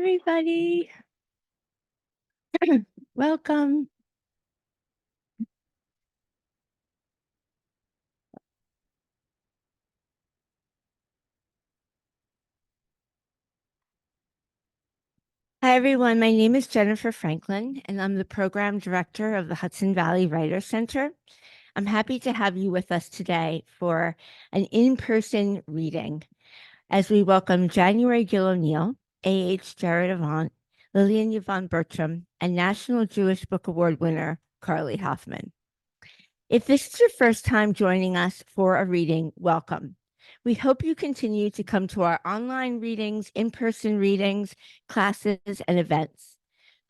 everybody. Welcome. Hi, everyone. My name is Jennifer Franklin, and I'm the program director of the Hudson Valley Writers Center. I'm happy to have you with us today for an in-person reading as we welcome January Gill O'Neill, A.H. Jerriod Avant, Lillian-Yvonne Bertram, and National Jewish Book Award winner, Carlie Hoffman. If this is your first time joining us for a reading, welcome. We hope you continue to come to our online readings, in-person readings, classes, and events.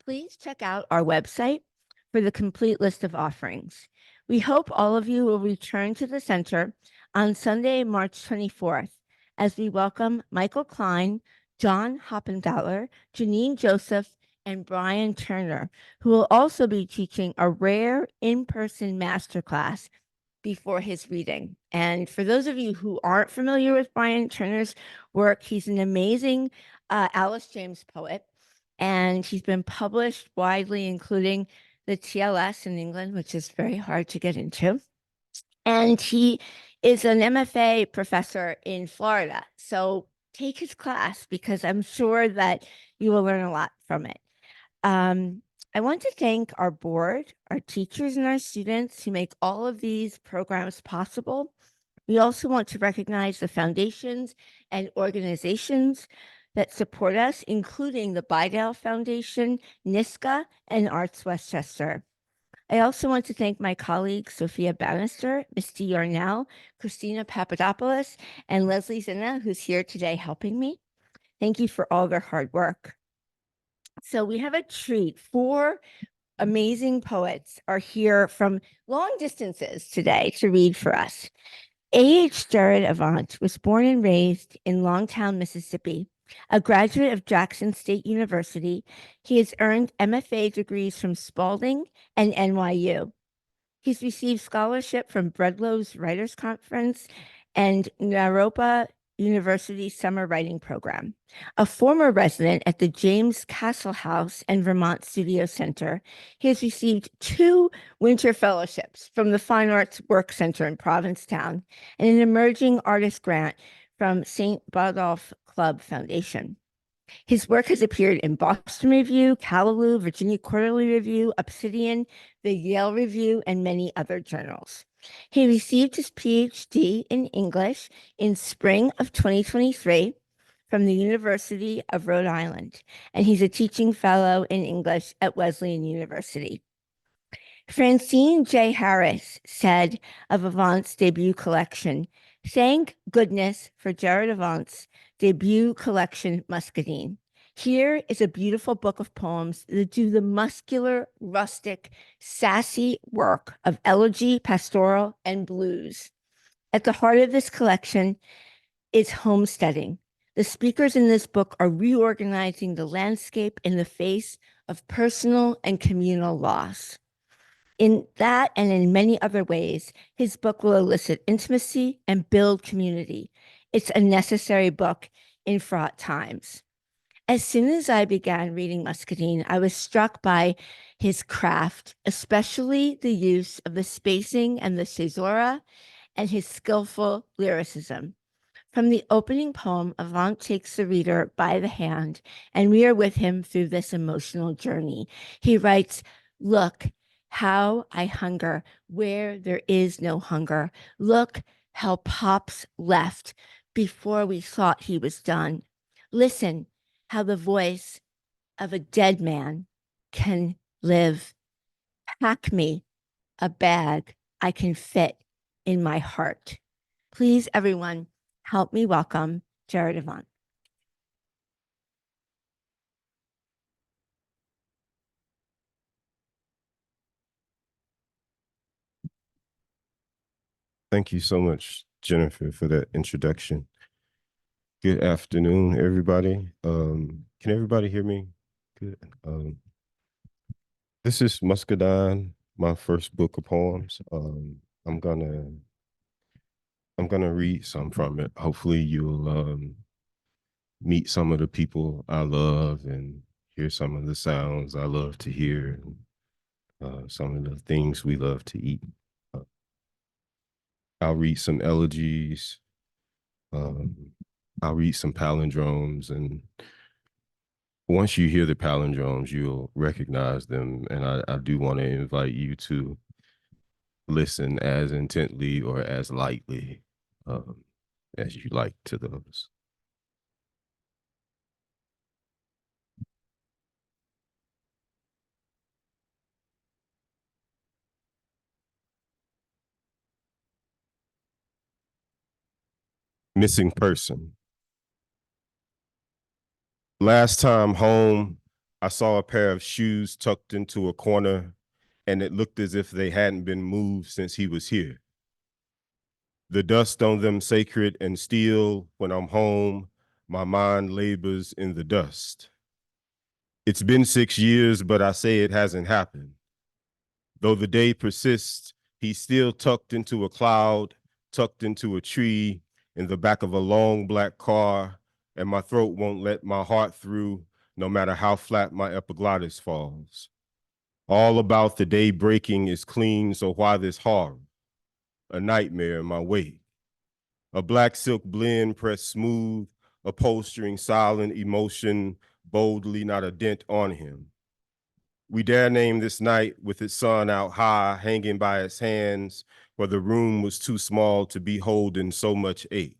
Please check out our website for the complete list of offerings. We hope all of you will return to the center on Sunday, March 24th, as we welcome Michael Klein, John Hoppendauer, Janine Joseph, and Brian Turner, who will also be teaching a rare in-person masterclass before his reading. And for those of you who aren't familiar with Brian Turner's work, he's an amazing Alice James poet, and he's been published widely, including the TLS in England, which is very hard to get into. And he is an MFA professor in Florida. So take his class because I'm sure that you will learn a lot from it. I want to thank our board, our teachers, and our students who make all of these programs possible. We also want to recognize the foundations and organizations that support us, including the Bidell Foundation, NISCA, and Arts Westchester. I also want to thank my colleagues, Sophia Bannister, Misty Yarnell, Christina Papadopoulos, and Leslie Zinna, who's here today helping me. Thank you for all their hard work. So we have a treat. 4 amazing poets are here from long distances today to read for us. A.H. Jerriod Avant was born and raised in Longtown, Mississippi. A graduate of Jackson State University, he has earned MFA degrees from Spalding and NYU. He's received scholarship from Breadloaf's Writers Conference and Naropa University Summer Writing Program. A former resident at the James Castle House and Vermont Studio Center, he has received 2 winter fellowships from the Fine Arts Work Center in Provincetown and an emerging artist grant from St. Botolph Club Foundation. His work has appeared in Boston Review, Callaloo, Virginia Quarterly Review, Obsidian, the Yale Review, and many other journals. He received his Ph.D. in English in spring of 2023 from the University of Rhode Island, and he's a teaching fellow in English at Wesleyan University. Francine J. Harris said of Avant's debut collection, "Thank goodness for Jerriod Avant's debut collection, Muscadine. Here is a beautiful book of poems that do the muscular, rustic, sassy work of elegy, pastoral, and blues. At the heart of this collection is homesteading. The speakers in this book are reorganizing the landscape in the face of personal and communal loss. In that and in many other ways, his book will elicit intimacy and build community. It's a necessary book in fraught times." As soon as I began reading Muscadine, I was struck by his craft, especially the use of the spacing and the caesura, and his skillful lyricism. From the opening poem, Avant takes the reader by the hand, and we are with him through this emotional journey. He writes, "Look how I hunger where there is no hunger. Look how Pops left before we thought he was done. Listen how the voice of a dead man can live. Pack me a bag I can fit in my heart." Please, everyone, help me welcome Jerriod Avant. Thank you so much, Jennifer, for that introduction. Good afternoon, everybody. Can everybody hear me? Good. This is Muscadine, my first book of poems. I'm gonna read some from it. Hopefully, you'll meet some of the people I love and hear some of the sounds I love to hear, and some of the things we love to eat. Uh, I'll read some elegies. Um, I'll read some palindromes, and once you hear the palindromes, you'll recognize them. And I do want to invite you to listen as intently or as lightly as you like to those. Missing person. Last time home, I saw a pair of shoes tucked into a corner, and it looked as if they hadn't been moved since he was here. The dust on them sacred and still, when I'm home, my mind labors in the dust. It's been 6 years, but I say it hasn't happened. Though the day persists, he's still tucked into a cloud, tucked into a tree, in the back of a long black car, and my throat won't let my heart through, no matter how flat my epiglottis falls. All about the day breaking is clean, so why this horror? A nightmare in my wake. A black silk blend pressed smooth, upholstering silent emotion, boldly not a dent on him. We dare name this night with its sun out high, hanging by its hands, where the room was too small to be holding so much ache.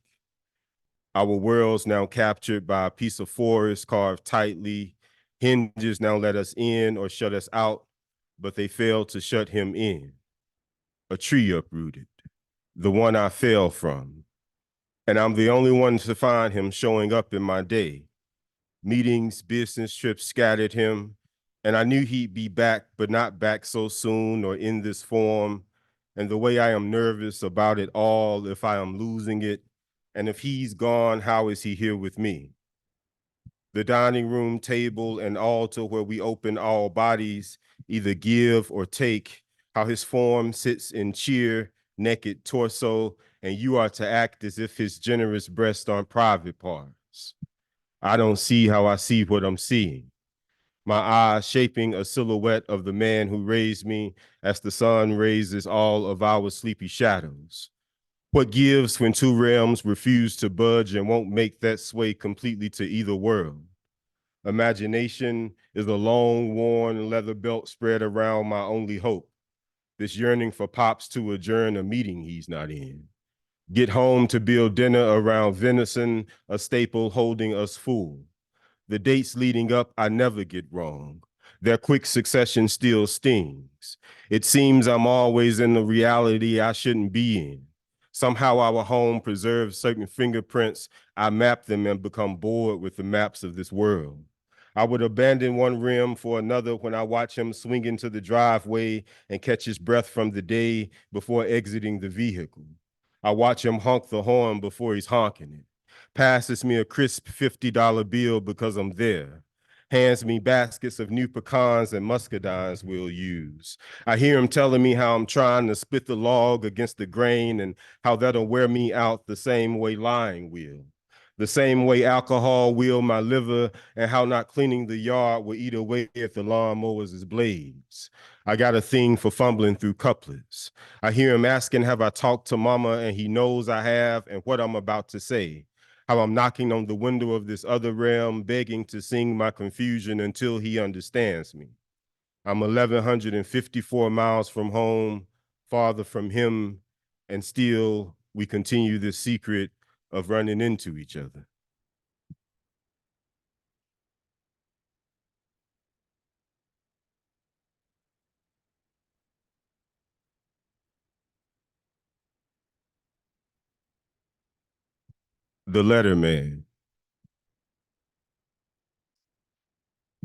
Our worlds now captured by a piece of forest carved tightly. Hinges now let us in or shut us out, but they failed to shut him in. A tree uprooted, the one I fell from. And I'm the only one to find him showing up in my day. Meetings, business trips scattered him, and I knew he'd be back, but not back so soon or in this form. And the way I am nervous about it all, if I am losing it, and if he's gone, how is he here with me? The dining room table and altar where we open all bodies, either give or take, how his form sits in cheer, naked torso, and you are to act as if his generous breasts aren't private parts. I don't see how I see what I'm seeing. My eyes shaping a silhouette of the man who raised me as the sun raises all of our sleepy shadows. What gives when two realms refuse to budge and won't make that sway completely to either world? Imagination is a long, worn leather belt spread around my only hope. This yearning for Pops to adjourn a meeting he's not in. Get home to build dinner around venison, a staple holding us full. The dates leading up, I never get wrong. Their quick succession still stings. It seems I'm always in the reality I shouldn't be in. Somehow our home preserves certain fingerprints. I map them and become bored with the maps of this world. I would abandon one rim for another when I watch him swing into the driveway and catch his breath from the day before exiting the vehicle. I watch him honk the horn before he's honking it. Passes me a crisp $50 bill because I'm there. Hands me baskets of new pecans and muscadines we'll use. I hear him telling me how I'm trying to split the log against the grain and how that'll wear me out the same way lying will. The same way alcohol will my liver, and how not cleaning the yard will eat away at the lawnmower's blades. I got a thing for fumbling through couplets. I hear him asking, have I talked to mama? And he knows I have, and what I'm about to say. How I'm knocking on the window of this other realm, begging to sing my confusion until he understands me. I'm 1,154 miles from home, farther from him, and still we continue this secret of running into each other. The letter man.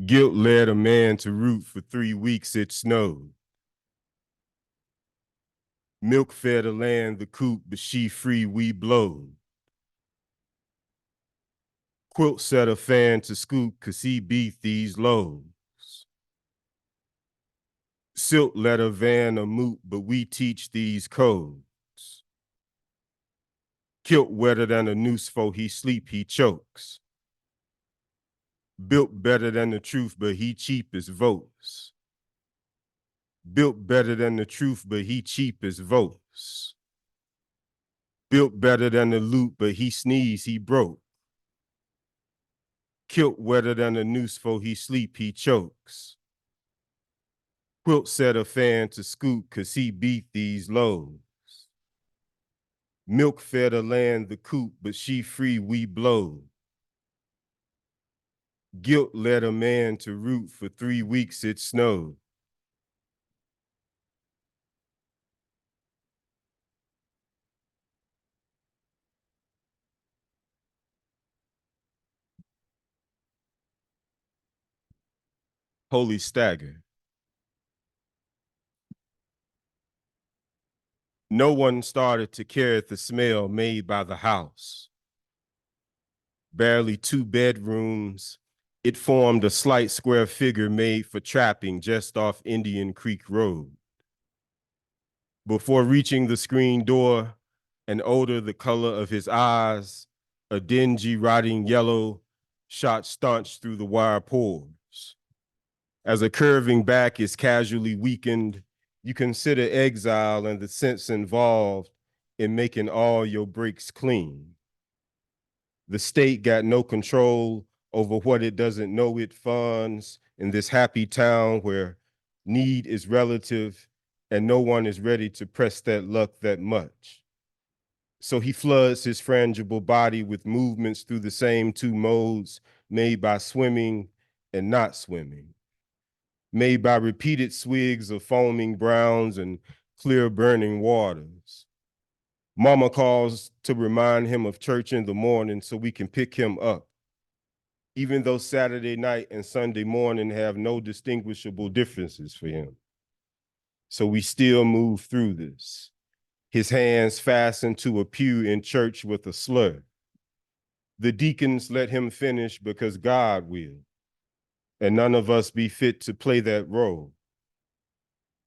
Guilt led a man to root for 3 weeks it snowed. Milk fed a land the coop, but she free we blowed. Quilt set a fan to scoop, cause he beat these loads. Silk let a van a moot, but we teach these codes. Kilt wetter than a noose for he sleep, he chokes. Built better than the truth, but he cheap as votes. Built better than the truth, but he cheap as votes. Built better than the loot, but he sneeze, he broke. Kilt wetter than a noose, for he sleep, he chokes. Quilt set a fan to scoop, cause he beat these lows. Milk fed a land the coop, but she free, we blow. Guilt led a man to root, for 3 weeks it snowed. Holy stagger. No one started to care at the smell made by the house. Barely 2 bedrooms, it formed a slight square figure made for trapping just off Indian Creek Road. Before reaching the screen door, an odor the color of his eyes, a dingy rotting yellow, shot staunch through the wire pores. As a curving back is casually weakened, you consider exile and the sense involved in making all your breaks clean. The state got no control over what it doesn't know it funds in this happy town where need is relative and no one is ready to press that luck that much. So he floods his frangible body with movements through the same 2 modes made by swimming and not swimming, made by repeated swigs of foaming browns and clear burning waters. Mama calls to remind him of church in the morning so we can pick him up, even though Saturday night and Sunday morning have no distinguishable differences for him. So we still move through this, his hands fastened to a pew in church with a slur. The deacons let him finish because God will, and none of us be fit to play that role.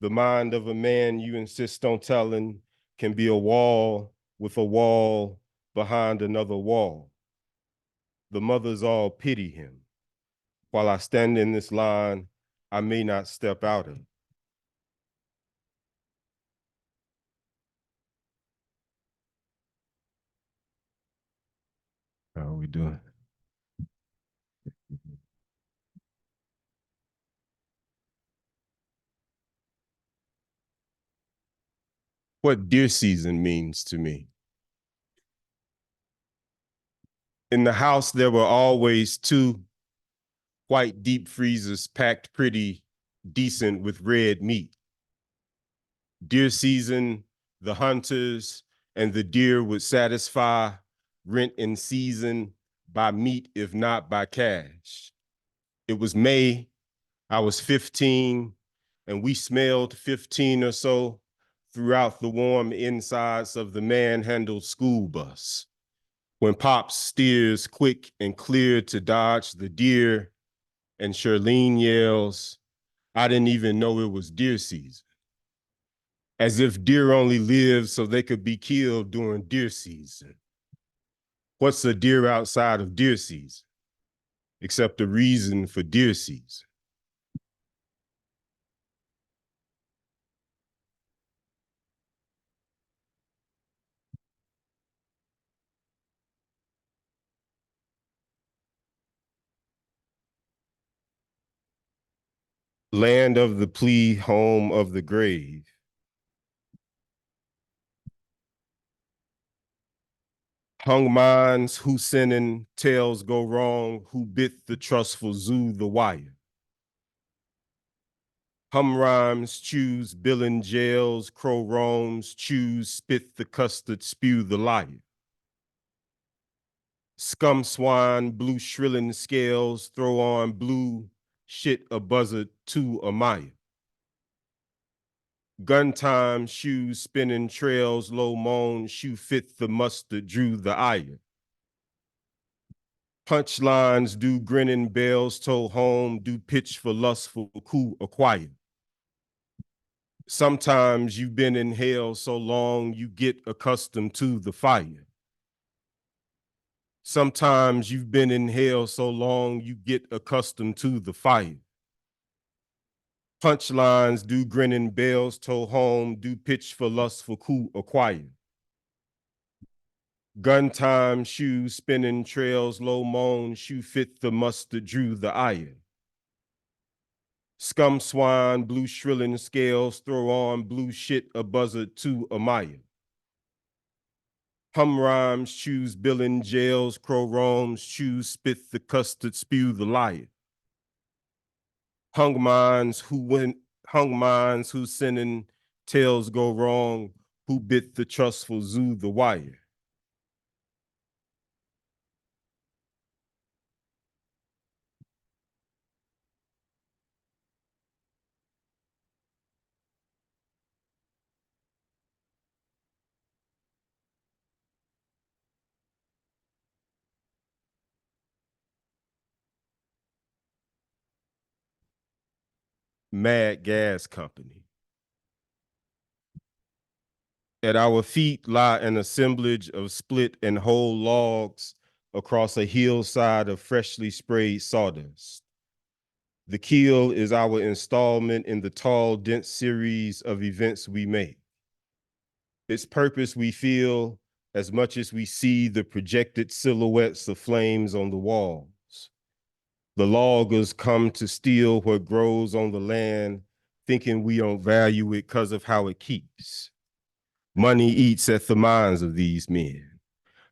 The mind of a man you insist on telling can be a wall with a wall behind another wall. The mothers all pity him. While I stand in this line, I may not step out of it. How are we doing? What deer season means to me. In the house, there were always 2 white deep freezers packed pretty decent with red meat. Deer season, the hunters and the deer would satisfy rent in season by meat, if not by cash. It was May, I was 15, and we smelled 15 or so throughout the warm insides of the man-handled school bus. When Pops steers quick and clear to dodge the deer, and Charlene yells, I didn't even know it was deer season. As if deer only live so they could be killed during deer season. What's a deer outside of deer season, except a reason for deer season? Land of the plea, home of the grave. Hung minds, who sinning, tails go wrong, who bit the trustful zoo the wire. Hum rhymes, choose billing jails, crow roams, choose spit the custard, spew the liar. Scum swine, blue shrilling scales, throw on blue, shit a buzzard to a Maya. Gun time, shoes spinning trails, low moan, shoe fit the mustard, drew the ire. Punchlines do grinning bells toll home, do pitch for lustful coup acquire. Sometimes you've been in hell so long you get accustomed to the fire. Sometimes you've been in hell so long you get accustomed to the fire. Punchlines do grinning, bells toll home, do pitch for lustful coup acquire. Gun time, shoes spinning, trails low moan, shoe fit the mustard, drew the ire. Scum swine, blue shrilling scales, throw on blue shit, a buzzard to a Maya. Hum rhymes, choose billing, jails, crow roams, choose spit the custard, spew the liar. Hung minds who sinning, tails go wrong, who bit the trustful zoo the wire. Mad Gas Company. At our feet lie an assemblage of split and whole logs across a hillside of freshly sprayed sawdust. The keel is our installment in the tall, dense series of events we make. Its purpose we feel as much as we see the projected silhouettes of flames on the walls. The loggers come to steal what grows on the land, thinking we don't value it because of how it keeps. Money eats at the minds of these men.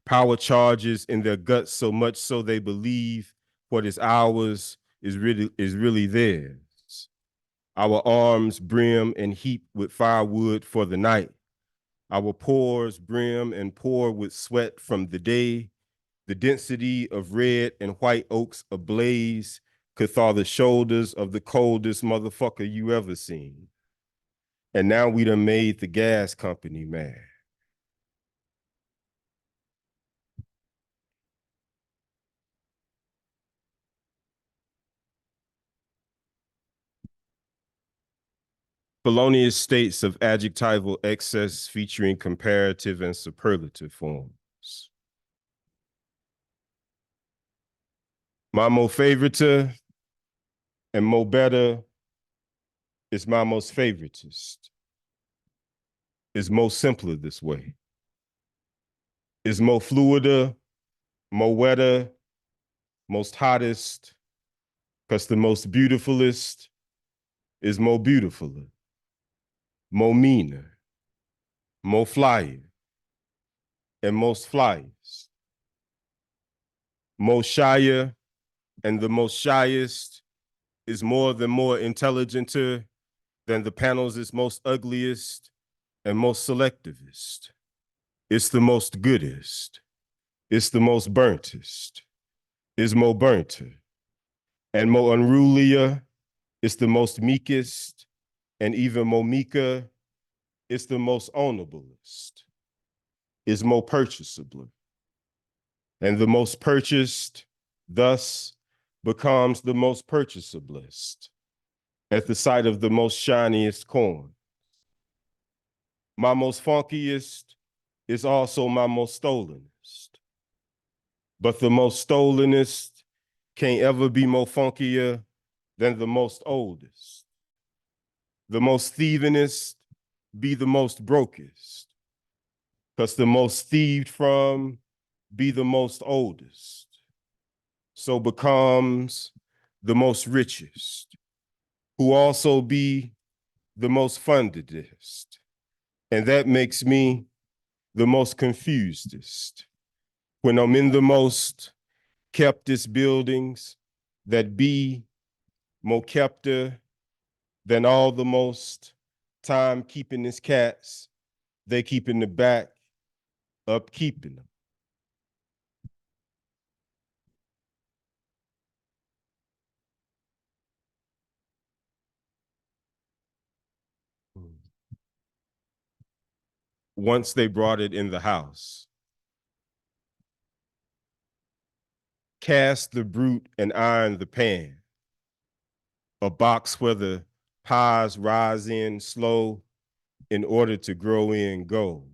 Power charges in their guts so much so they believe what is ours is really theirs. Our arms brim and heap with firewood for the night. Our pores brim and pour with sweat from the day. The density of red and white oaks ablaze could thaw the shoulders of the coldest motherfucker you ever seen. And now we done made the gas company mad. Felonious states of adjectival excess featuring comparative and superlative forms. My mo favorite and mo better is my most favoritist. Is mo simpler this way. Is mo fluider, mo wetter, most hottest, because the most beautifulest is mo beautifuler, mo meaner, mo flyer, and most flyers. Most shyer and the most shyest is more intelligenter than the panels is most ugliest and most selectivist. It's the most goodest. It's the most burntest. Is mo burnter. And mo unrulier, it's the most meekest, and even mo meeker, it's the most ownablest. Is mo purchasable. And the most purchased, thus, becomes the most purchasablest at the sight of the most shiniest corn. My most funkiest is also my most stolenest. But the most stolenest can't ever be more funkier than the most oldest. The most thievingest be the most brokest, because the most thieved from be the most oldest. So becomes the most richest, who also be the most fundedest. And that makes me the most confusedest. When I'm in the most keptest buildings that be more kepter than all the most time keeping his cats, they keep in the back up keeping them. Once they brought it in the house. Cast the brute and iron the pan. A box where the pies rise in slow in order to grow in gold.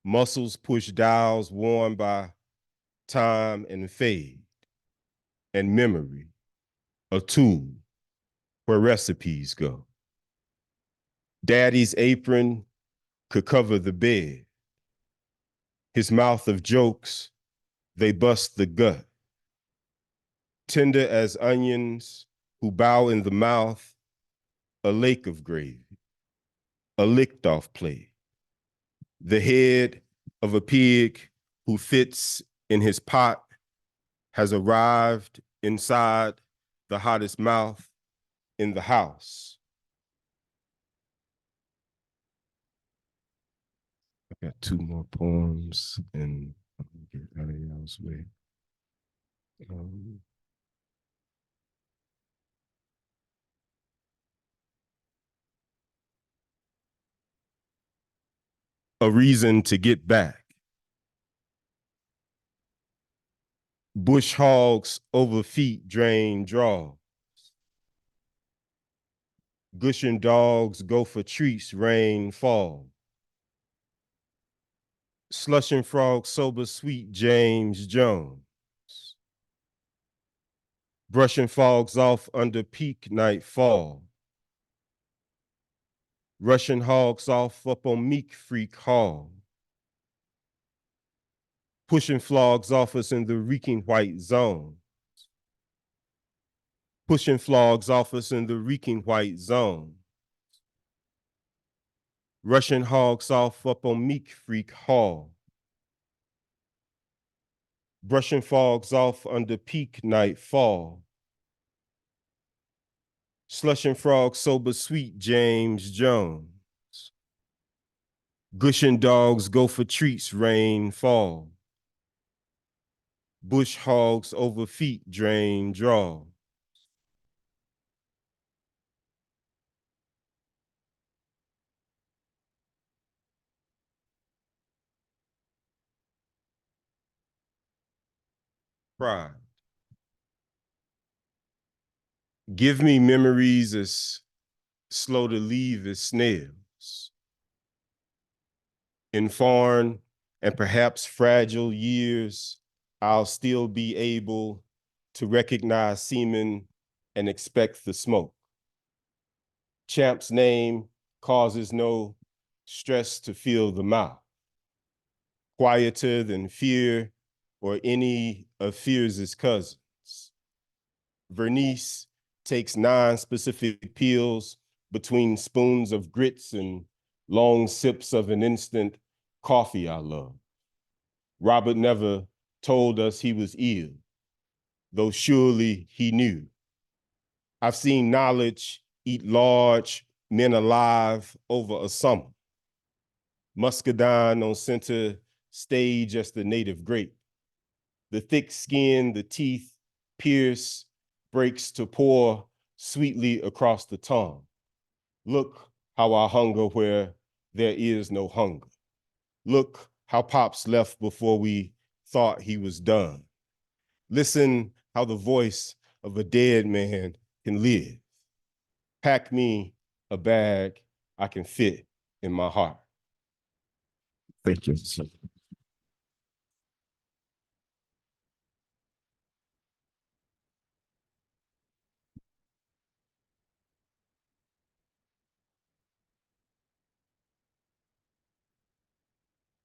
Muscles push dials worn by time and fade, and memory, a tool where recipes go. Daddy's apron could cover the bed. His mouth of jokes, they bust the gut. Tender as onions who bow in the mouth, a lake of gravy, a licked off plate. The head of a pig who fits in his pot has arrived inside the hottest mouth in the house. I got two more poems and I'm gonna get out of y'all's way. A reason to get back. Bush hogs over feet drain draws. Gushing dogs go for treats, rain fall. Slushing frog sober sweet James Jones. Brushing fogs off under peak night fall. Rushing hogs off up on Meek Freak Hall. Pushing flogs off us in the reeking white zone. Pushing flogs off us in the reeking white zone. Rushing hogs off up on Meek Freak Hall. Brushing fogs off under peak night fall. Slushing frog sober sweet James Jones. Gushing dogs go for treats, rain fall. Bush hogs over feet drain draw. Pride. Give me memories as slow to leave as snails. In foreign and perhaps fragile years, I'll still be able to recognize semen and expect the smoke. Champ's name causes no stress to fill the mouth. Quieter than fear or any of fear's cousins. Vernice takes 9 specific peels between spoons of grits and long sips of an instant coffee I love. Robert never told us he was ill, though surely he knew. I've seen knowledge eat large men alive over a summer. Muscadine on center stage as the native grape. The thick skin, the teeth pierce, breaks to pour sweetly across the tongue. Look how I hunger where there is no hunger. Look how Pops left before we thought he was done. Listen how the voice of a dead man can live. Pack me a bag I can fit in my heart. Thank you.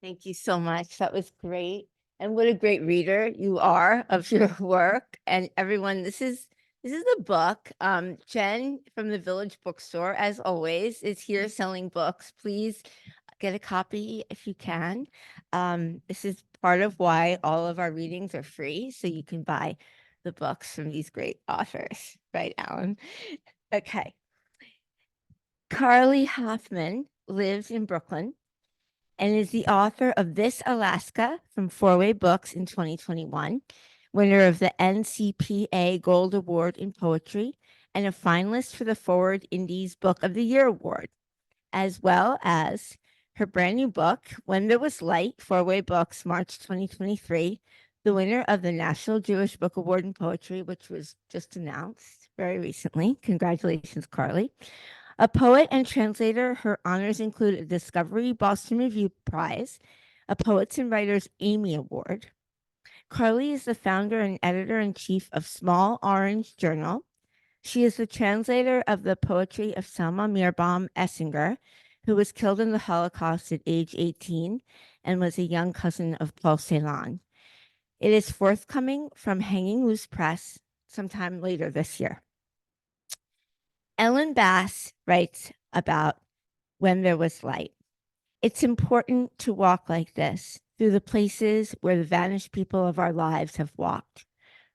Thank you so much. That was great. And what a great reader you are of your work. And everyone, this is the book. Jen from the Village Bookstore, as always, is here selling books. Please get a copy if you can. This is part of why all of our readings are free, so you can buy the books from these great authors, right, Alan? Okay. Carlie Hoffman lives in Brooklyn and is the author of This Alaska from Four Way Books in 2021, winner of the NCPA Gold Award in Poetry, and a finalist for the Forward Indies Book of the Year Award, as well as her brand new book, When There Was Light, Four Way Books, March 2023, the winner of the National Jewish Book Award in Poetry, which was just announced very recently. Congratulations, Carlie. A poet and translator, her honors include a Discovery Boston Review Prize, a Poets and Writers Amy Award. Carlie is the founder and editor-in-chief of Small Orange Journal. She is the translator of the poetry of Selma Meerbaum Essinger, who was killed in the Holocaust at age 18 and was a young cousin of Paul Celan. It is forthcoming from Hanging Loose Press sometime later this year. Ellen Bass writes about When There Was Light. It's important to walk like this through the places where the vanished people of our lives have walked,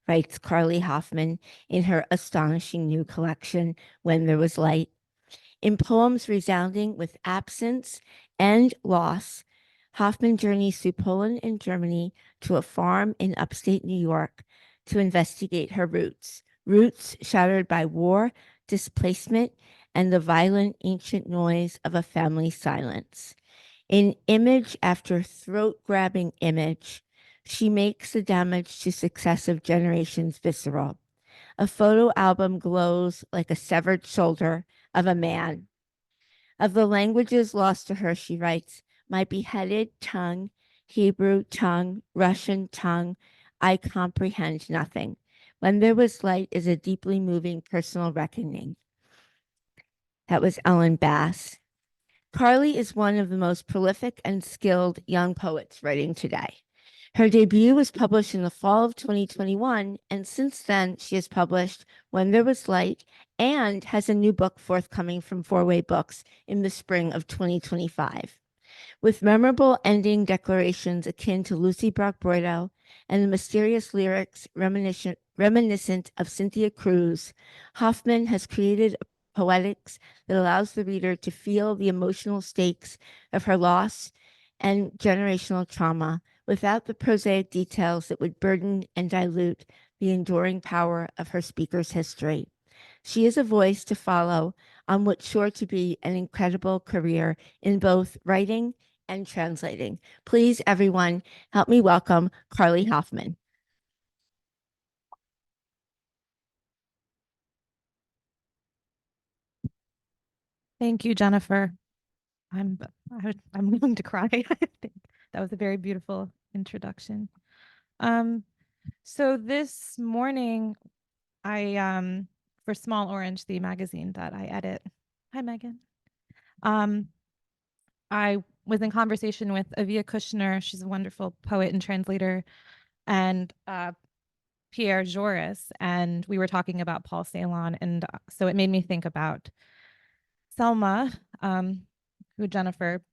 writes Carlie Hoffman in her astonishing new collection, When There Was Light. In poems resounding with absence and loss, Hoffman journeys through Poland and Germany to a farm in upstate New York to investigate her roots shattered by war, displacement, and the violent ancient noise of a family silence. In image after throat-grabbing image, she makes the damage to successive generations visceral. A photo album glows like a severed shoulder of a man. Of the languages lost to her, she writes, my beheaded tongue, Hebrew tongue, Russian tongue, I comprehend nothing. When There Was Light is a deeply moving personal reckoning. That was Ellen Bass. Carlie is one of the most prolific and skilled young poets writing today. Her debut was published in the fall of 2021, and since then, she has published When There Was Light and has a new book forthcoming from Four Way Books in the spring of 2025. With memorable ending declarations akin to Lucy Brock-Boydo and the mysterious lyrics reminiscent of Cynthia Cruz, Hoffman has created a poetics that allows the reader to feel the emotional stakes of her loss and generational trauma without the prosaic details that would burden and dilute the enduring power of her speaker's history. She is a voice to follow on what's sure to be an incredible career in both writing and translating. Please, everyone, help me welcome Carlie Hoffman. Thank you, Jennifer. I'm going to cry. I think that was a very beautiful introduction. So this morning, I for Small Orange, the magazine that I edit. Hi, Megan. I was in conversation with Avia Kushner. She's a wonderful poet and translator, and Pierre Joris, and we were talking about Paul Celan, and so it made me think about Selma, who Jennifer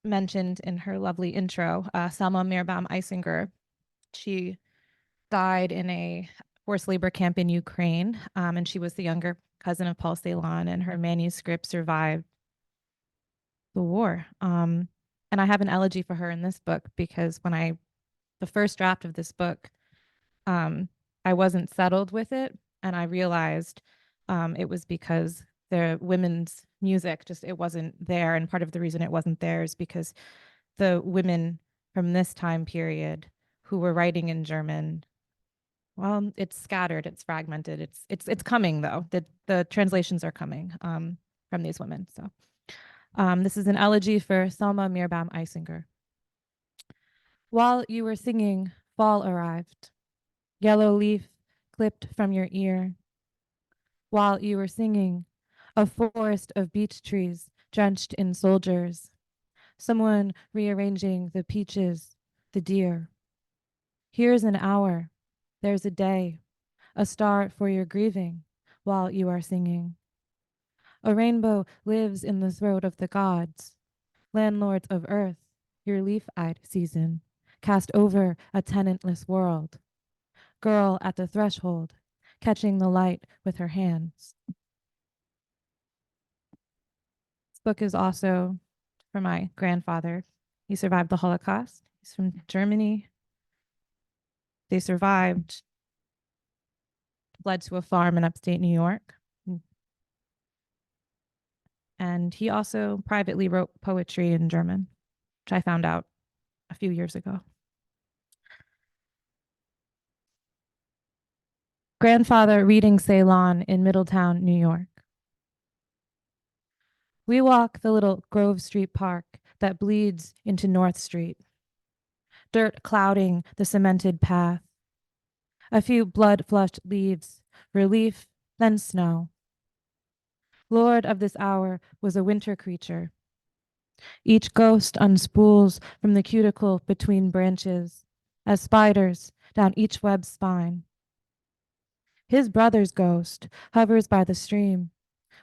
mentioned in her lovely intro, Selma Meerbaum Eisinger. She died in a forced labor camp in Ukraine, and she was the younger cousin of Paul Celan, and her manuscript survived the war. And I have an elegy for her in this book because the first draft of this book, I wasn't settled with it, and I realized it was because the women's music it wasn't there, and part of the reason it wasn't there is because the women from this time period who were writing in German, well, it's scattered, it's fragmented, it's coming though. The translations are coming from these women. So this is an elegy for Selma Meerbaum Eisinger. While you were singing, fall arrived. Yellow leaf clipped from your ear. While you were singing, a forest of beech trees drenched in soldiers. Someone rearranging the peaches, the deer. Here's an hour, there's a day, a star for your grieving while you are singing. A rainbow lives in the throat of the gods, landlords of earth, your leaf-eyed season, cast over a tenantless world. Girl at the threshold, catching the light with her hands. This book is also for my grandfather. He survived the Holocaust. He's from Germany. They survived, fled to a farm in upstate New York. And he also privately wrote poetry in German, which I found out a few years ago. Grandfather reading Ceylon in Middletown, New York. We walk the little Grove Street Park that bleeds into North Street. dirt clouding the cemented path. A few blood-flushed leaves, relief, then snow. Lord of this hour was a winter creature. Each ghost unspools from the cuticle between branches, as spiders down each web spine. His brother's ghost hovers by the stream,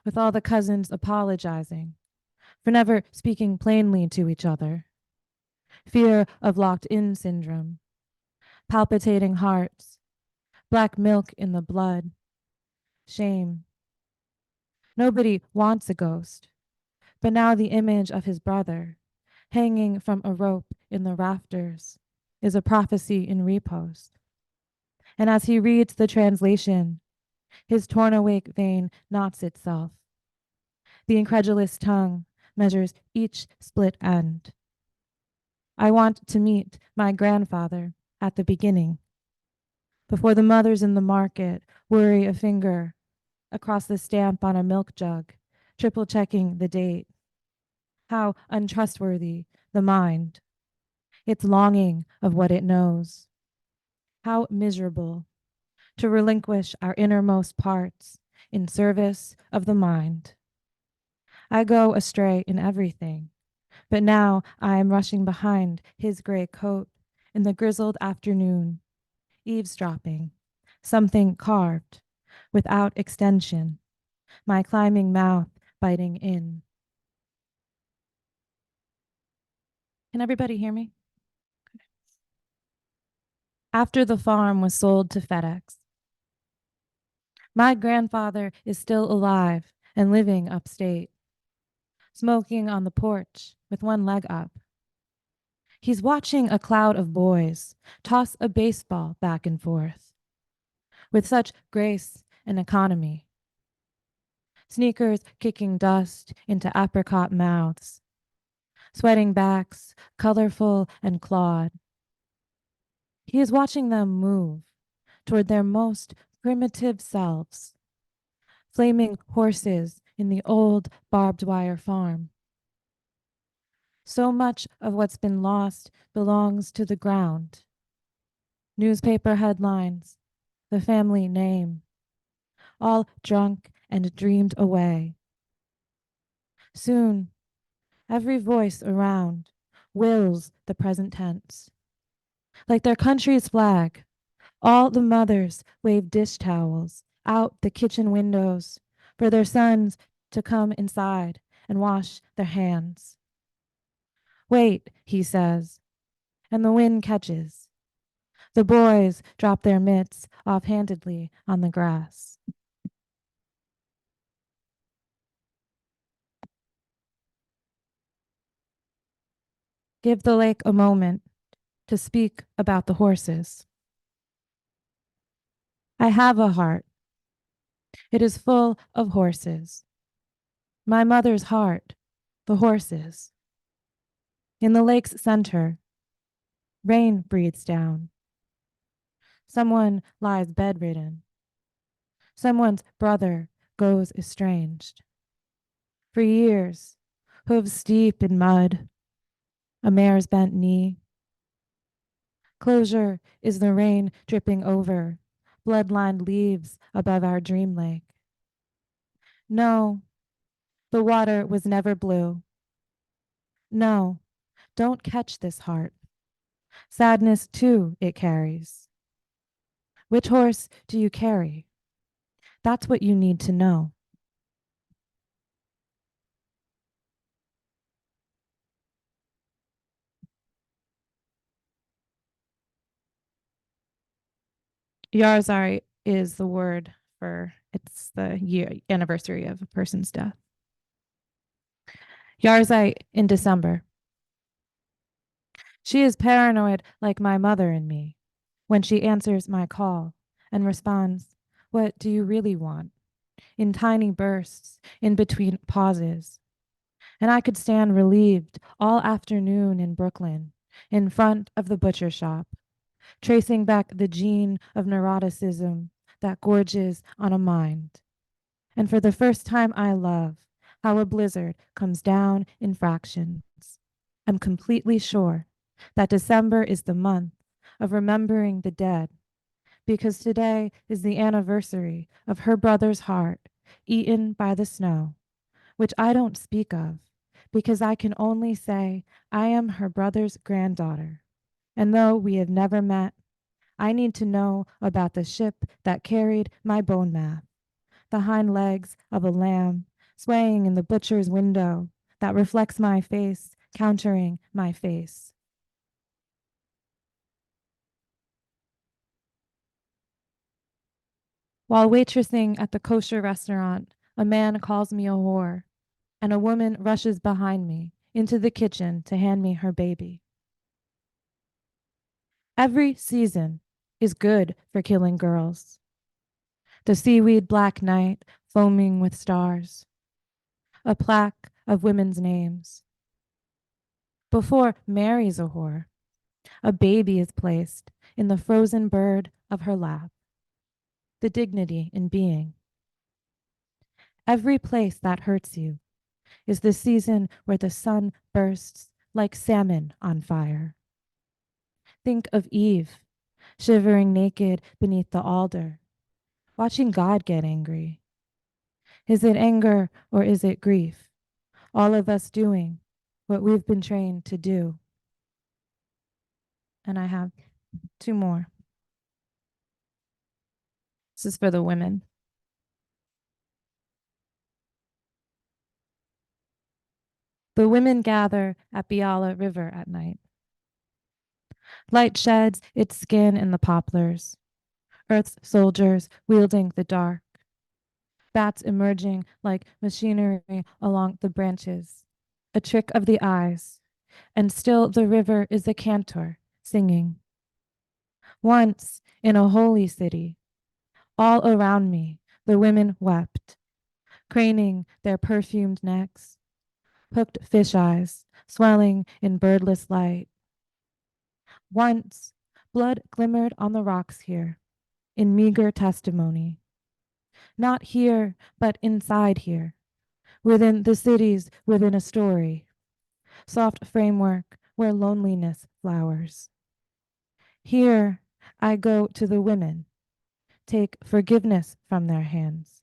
with all the cousins apologizing for never speaking plainly to each other. Fear of locked-in syndrome, palpitating hearts, black milk in the blood, shame. Nobody wants a ghost, but now the image of his brother, hanging from a rope in the rafters, is a prophecy in repose. And as he reads the translation, his torn-awake vein knots itself. The incredulous tongue measures each split end. I want to meet my grandfather at the beginning, before the mothers in the market worry a finger across the stamp on a milk jug, triple checking the date. How untrustworthy the mind, its longing of what it knows. How miserable to relinquish our innermost parts in service of the mind. I go astray in everything, but now I am rushing behind his gray coat in the grizzled afternoon, eavesdropping, something carved, without extension, my climbing mouth biting in. Can everybody hear me? After the farm was sold to FedEx, my grandfather is still alive and living upstate, smoking on the porch with one leg up. He's watching a cloud of boys toss a baseball back and forth with such grace and economy. Sneakers kicking dust into apricot mouths, sweating backs, colorful and clawed. He is watching them move toward their most primitive selves, flaming horses in the old barbed wire farm. So much of what's been lost belongs to the ground. Newspaper headlines, the family name, all drunk and dreamed away. Soon, every voice around wills the present tense. Like their country's flag, all the mothers wave dish towels out the kitchen windows for their sons to come inside and wash their hands. Wait, he says, and the wind catches. The boys drop their mitts offhandedly on the grass. Give the lake a moment to speak about the horses. I have a heart. It is full of horses. My mother's heart, the horses. In the lake's center, rain breathes down. Someone lies bedridden. Someone's brother goes estranged. For years, hooves deep in mud, a mare's bent knee. Closure is the rain dripping over, blood-lined leaves above our dream lake. No, the water was never blue. No, don't catch this heart. Sadness, too, it carries. Which horse do you carry? That's what you need to know. Yarzai is the word for, it's the anniversary of a person's death. Yarzai in December. She is paranoid like my mother and me when she answers my call and responds, "What do you really want?" in tiny bursts in between pauses. And I could stand relieved all afternoon in Brooklyn in front of the butcher shop, tracing back the gene of neuroticism that gorges on a mind. And for the first time I love how a blizzard comes down in fractions. I'm completely sure that December is the month of remembering the dead, because today is the anniversary of her brother's heart eaten by the snow, which I don't speak of, because I can only say I am her brother's granddaughter. And though we have never met, I need to know about the ship that carried my bone math, the hind legs of a lamb swaying in the butcher's window that reflects my face, countering my face. While waitressing at the kosher restaurant, a man calls me a whore, and a woman rushes behind me into the kitchen to hand me her baby. Every season is good for killing girls. The seaweed black night foaming with stars, a plaque of women's names. Before Mary's a whore, a baby is placed in the frozen bird of her lap, the dignity in being. Every place that hurts you is the season where the sun bursts like salmon on fire. Think of Eve, shivering naked beneath the altar, watching God get angry. Is it anger or is it grief? All of us doing what we've been trained to do. And I have two more. This is for the women. The women gather at Biala River at night. Light sheds its skin in the poplars, Earth's soldiers wielding the dark, bats emerging like machinery along the branches, a trick of the eyes, and still the river is a cantor singing. Once in a holy city, all around me the women wept, craning their perfumed necks, hooked fish eyes swelling in birdless light. Once blood glimmered on the rocks here, in meager testimony. Not here, but inside here, within the cities, within a story, soft framework where loneliness flowers. Here I go to the women, take forgiveness from their hands,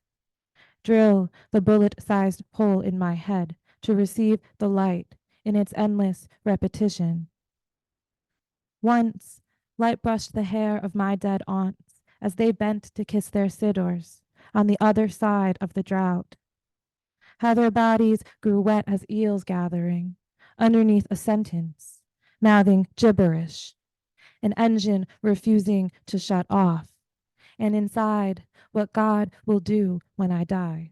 drill the bullet-sized hole in my head to receive the light in its endless repetition. Once, light brushed the hair of my dead aunts as they bent to kiss their sidors on the other side of the drought. How their bodies grew wet as eels gathering underneath a sentence, mouthing gibberish, an engine refusing to shut off, and inside, what God will do when I die.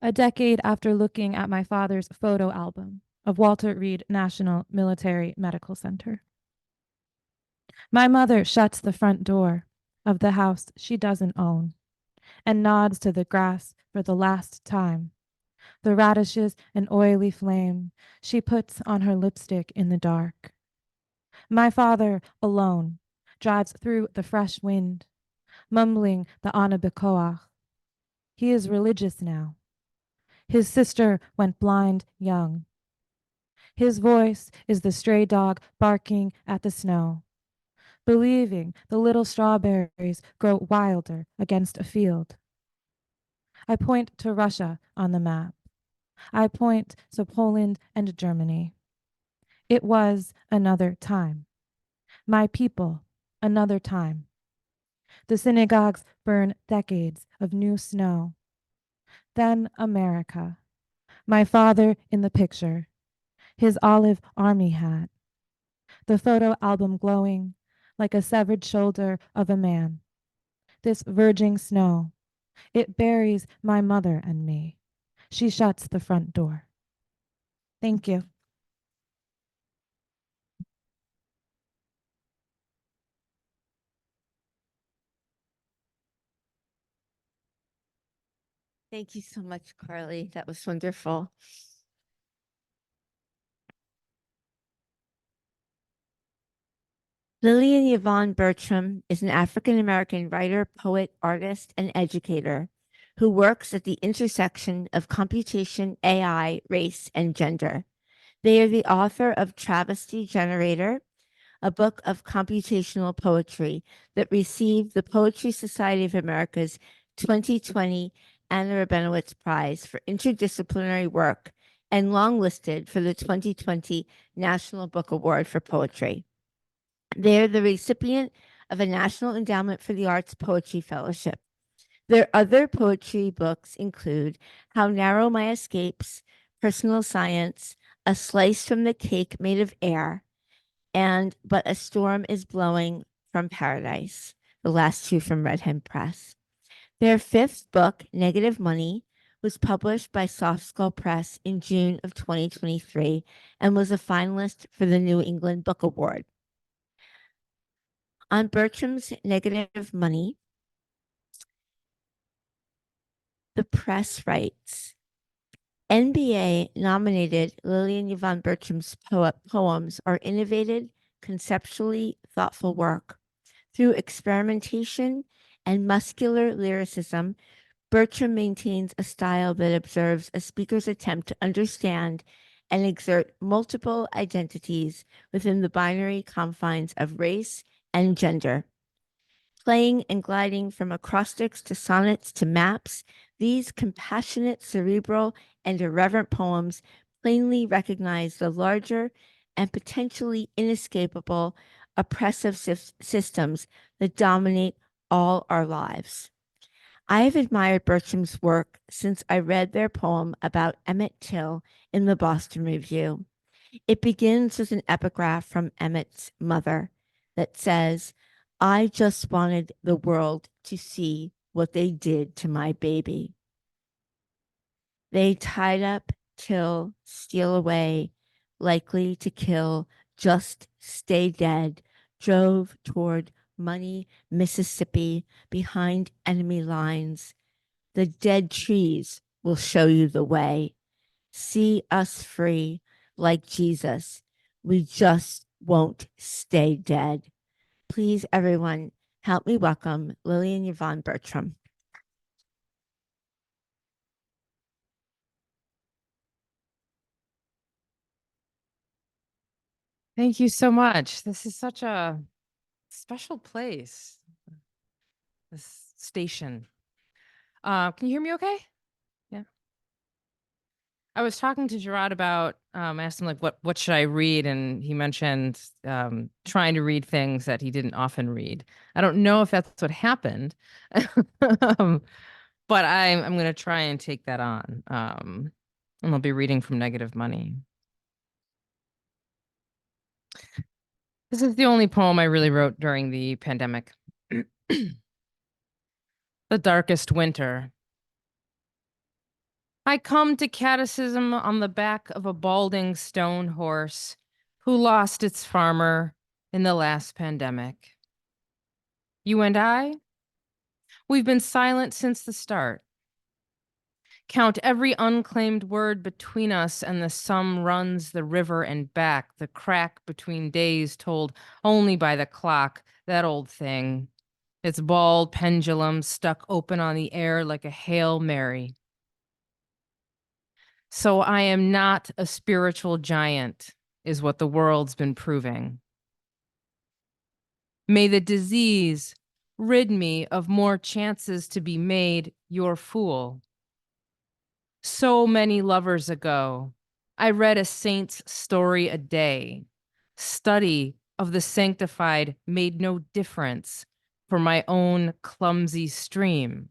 A decade after looking at my father's photo album of Walter Reed National Military Medical Center, my mother shuts the front door of the house she doesn't own and nods to the grass for the last time, the radishes and oily flame she puts on her lipstick in the dark. My father, alone, drives through the fresh wind, mumbling the Anabacoach. He is religious now. His sister went blind young. His voice is the stray dog barking at the snow, believing the little strawberries grow wilder against a field. I point to Russia on the map. I point to Poland and Germany. It was another time. My people, another time. The synagogues burn decades of new snow. Then America. My father in the picture, his olive army hat, the photo album glowing like a severed shoulder of a man. This verging snow, it buries my mother and me. She shuts the front door. Thank you. Thank you so much, Carlie. That was wonderful. Lillian-Yvonne Bertram is an African-American writer, poet, artist, and educator who works at the intersection of computation, AI, race, and gender. They are the author of Travesty Generator, a book of computational poetry that received the Poetry Society of America's 2020 Anna Rabinowitz Prize for Interdisciplinary Work and longlisted for the 2020 National Book Award for Poetry. They are the recipient of a National Endowment for the Arts Poetry Fellowship. Their other poetry books include How Narrow My Escapes, Personal Science, A Slice from the Cake Made of Air, and But a Storm is Blowing from Paradise, the last two from Red Hen Press. Their fifth book, Negative Money, was published by Soft Skull Press in June of 2023 and was a finalist for the New England Book Award. On Bertram's Negative Money, the press writes, NBA nominated Lillian-Yvonne Bertram's poems are innovative, conceptually thoughtful work. Through experimentation and muscular lyricism, Bertram maintains a style that observes a speaker's attempt to understand and exert multiple identities within the binary confines of race and gender. Playing and gliding from acrostics to sonnets to maps, these compassionate, cerebral, and irreverent poems plainly recognize the larger and potentially inescapable oppressive systems that dominate all our lives. I have admired Bertram's work since I read their poem about Emmett Till in the Boston Review. It begins with an epigraph from Emmett's mother that says, I just wanted the world to see what they did to my baby. They tied up, kill, steal away, likely to kill, just stay dead, drove toward Money, Mississippi, behind enemy lines. The dead trees will show you the way. See us free like Jesus. We just won't stay dead. Please, everyone, help me welcome Lillian-Yvonne Bertram. Thank you so much. This is such a special place, this station. Can you hear me okay? Yeah. I was talking to Jerriod about, I asked him like, what should I read? And he mentioned trying to read things that he didn't often read. I don't know if that's what happened, but I'm going to try and take that on. And I'll be reading from Negative Money. This is the only poem I really wrote during the pandemic. The Darkest Winter. I come to catechism on the back of a balding stone horse who lost its farmer in the last pandemic. You and I, we've been silent since the start. Count every unclaimed word between us, and the sum runs the river and back, the crack between days told only by the clock, that old thing, its bald pendulum stuck open on the air like a Hail Mary. So I am not a spiritual giant, is what the world's been proving. May the disease rid me of more chances to be made your fool. So many lovers ago, I read a saint's story a day. Study of the sanctified made no difference for my own clumsy stream.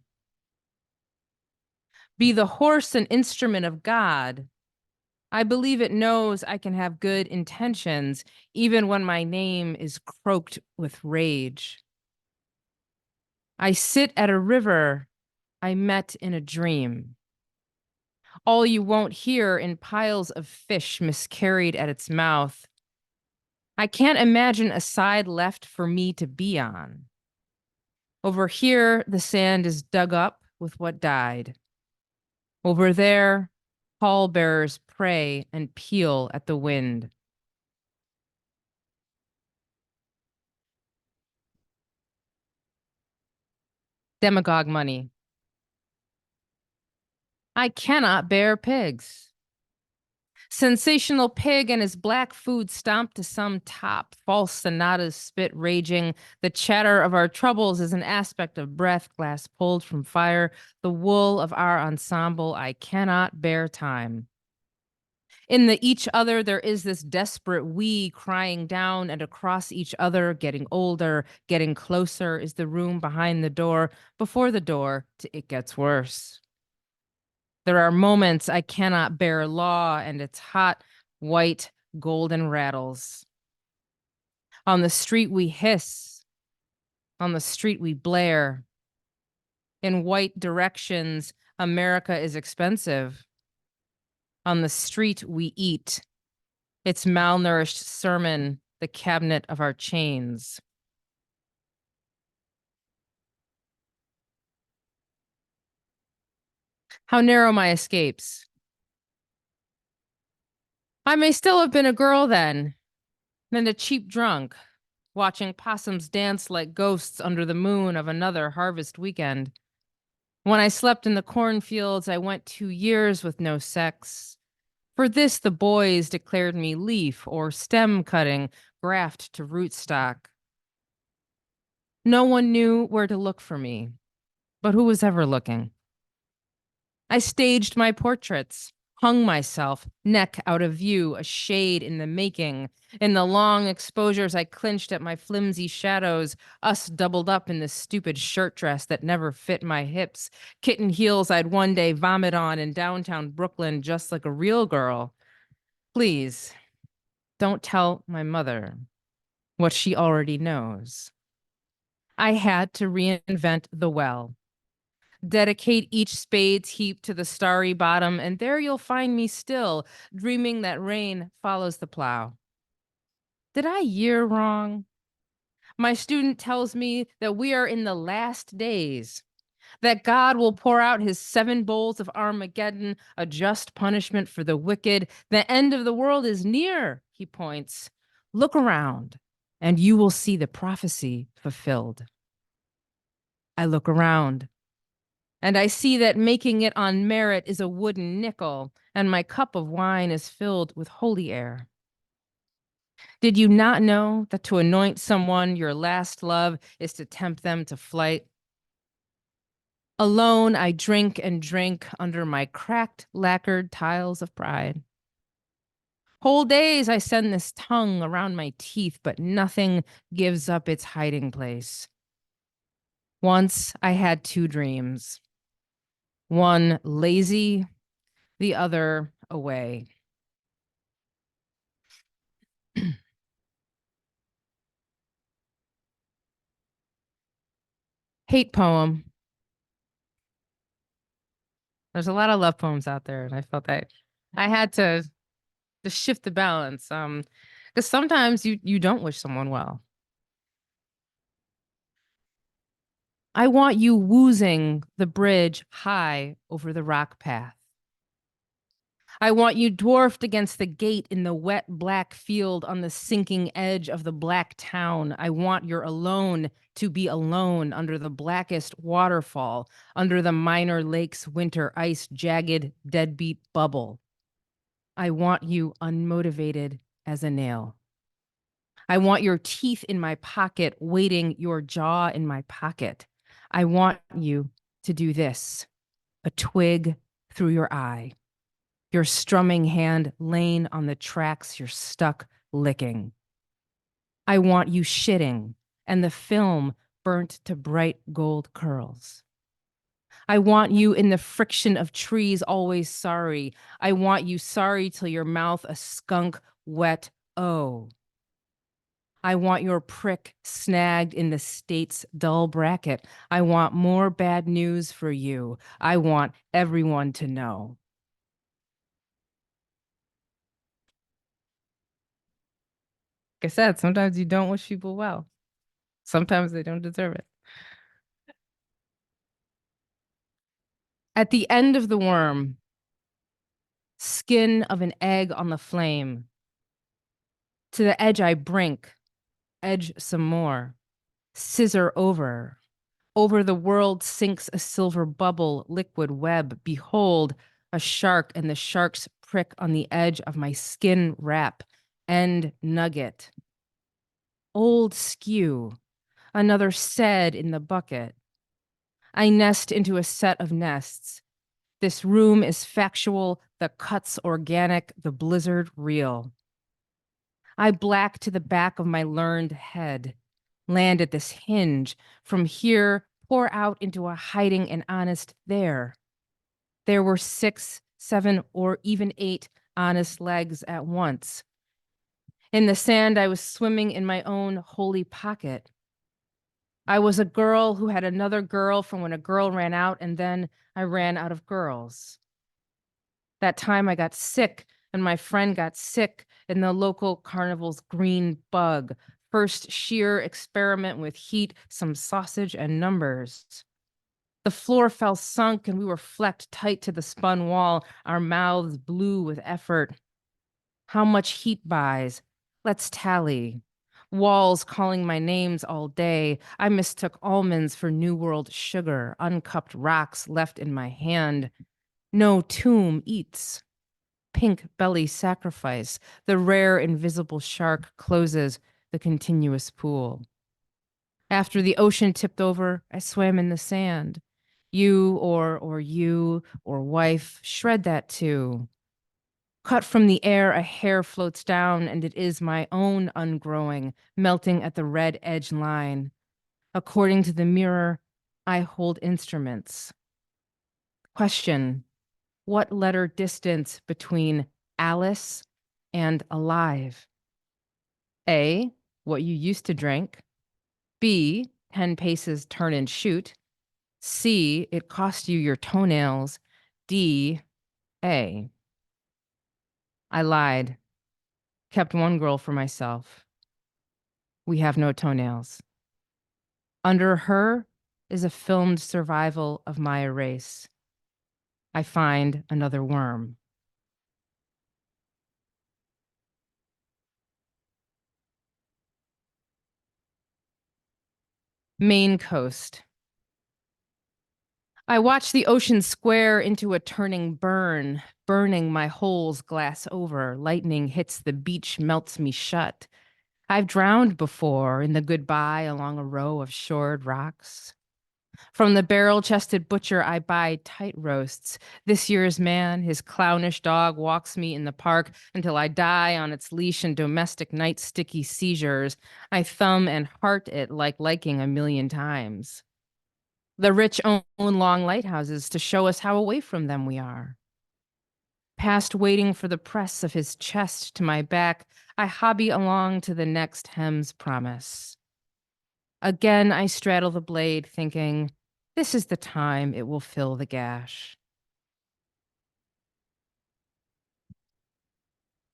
Be the horse an instrument of God. I believe it knows I can have good intentions even when my name is croaked with rage. I sit at a river I met in a dream. All you won't hear in piles of fish miscarried at its mouth. I can't imagine a side left for me to be on. Over here, the sand is dug up with what died. Over there, pallbearers pray and peel at the wind. Demagogue money. I cannot bear pigs. Sensational pig and his black food stomped to some top, false sonatas spit raging. The chatter of our troubles is an aspect of breath, glass pulled from fire. The wool of our ensemble, I cannot bear time. In the each other, there is this desperate we crying down and across each other, getting older, getting closer is the room behind the door, before the door, it gets worse. There are moments I cannot bear law and its hot, white, golden rattles. On the street we hiss. On the street we blare. In white directions, America is expensive. On the street we eat. Its malnourished sermon, the cabinet of our chains. How narrow my escapes. I may still have been a girl then a cheap drunk, watching possums dance like ghosts under the moon of another harvest weekend. When I slept in the cornfields, I went 2 years with no sex. For this, the boys declared me leaf or stem cutting, graft to rootstock. No one knew where to look for me, but who was ever looking? I staged my portraits, hung myself, neck out of view, a shade in the making. In the long exposures, I clinched at my flimsy shadows, us doubled up in this stupid shirt dress that never fit my hips, kitten heels I'd one day vomit on in downtown Brooklyn just like a real girl. Please, don't tell my mother what she already knows. I had to reinvent the well. Dedicate each spade's heap to the starry bottom, and there you'll find me still, dreaming that rain follows the plow. Did I year wrong? My student tells me that we are in the last days, that God will pour out his 7 bowls of Armageddon, a just punishment for the wicked. The end of the world is near, he points. Look around, and you will see the prophecy fulfilled. I look around, and I see that making it on merit is a wooden nickel, and my cup of wine is filled with holy air. Did you not know that to anoint someone your last love is to tempt them to flight? Alone, I drink and drink under my cracked, lacquered tiles of pride. Whole days I send this tongue around my teeth, but nothing gives up its hiding place. Once I had 2 dreams. One lazy, the other away. Hate poem. There's a lot of love poems out there, and I felt that I had to shift the balance. Because sometimes you don't wish someone well. I want you woozing the bridge high over the rock path. I want you dwarfed against the gate in the wet black field on the sinking edge of the black town. I want your alone to be alone under the blackest waterfall, under the minor lake's winter ice jagged deadbeat bubble. I want you unmotivated as a nail. I want your teeth in my pocket, waiting your jaw in my pocket. I want you to do this, a twig through your eye, your strumming hand laying on the tracks you're stuck licking. I want you shitting and the film burnt to bright gold curls. I want you in the friction of trees, always sorry. I want you sorry till your mouth a skunk wet O. I want your prick snagged in the state's dull bracket. I want more bad news for you. I want everyone to know. Like I said, sometimes you don't wish people well. Sometimes they don't deserve it. At the end of the worm, skin of an egg on the flame. To the edge I brink, edge some more, scissor over, Over the world sinks a silver bubble, liquid web. Behold, a shark, and the shark's prick on the edge of my skin wrap. End nugget. Old skew, another sed in the bucket. I nest into a set of nests. This room is factual, the cuts organic, the blizzard real. I black to the back of my learned head, land at this hinge, from here pour out into a hiding and honest there. There were 6, 7, or even 8 honest legs at once. In the sand, I was swimming in my own holy pocket. I was a girl who had another girl from when a girl ran out, and then I ran out of girls. That time I got sick, and my friend got sick in the local carnival's green bug. First sheer experiment with heat, some sausage, and numbers. The floor fell sunk, and we were flecked tight to the spun wall, our mouths blue with effort. How much heat buys? Let's tally. Walls calling my names all day. I mistook almonds for New World sugar, uncupped rocks left in my hand. No tomb eats. Pink belly sacrifice. The rare invisible shark closes the continuous pool. After the ocean tipped over, I swam in the sand. You or wife, shred that too. Cut from the air, a hair floats down, and it is my own ungrowing, melting at the red edge line. According to the mirror, I hold instruments. Question, what letter distance between Alice and alive? A, what you used to drink. B, 10 paces turn and shoot. C, it cost you your toenails. D, A. I lied, kept one girl for myself. We have no toenails. Under her is a filmed survival of my race. I find another worm. Maine coast. I watch the ocean square into a turning burn, burning my holes glass over. Lightning hits the beach, melts me shut. I've drowned before in the goodbye along a row of shored rocks. From the barrel-chested butcher, I buy tight roasts. This year's man, his clownish dog, walks me in the park until I die on its leash in domestic night sticky seizures. I thumb and heart it like liking a million times. The rich own long lighthouses to show us how away from them we are. Past waiting for the press of his chest to my back, I hobby along to the next hem's promise. Again, I straddle the blade, thinking, this is the time it will fill the gash.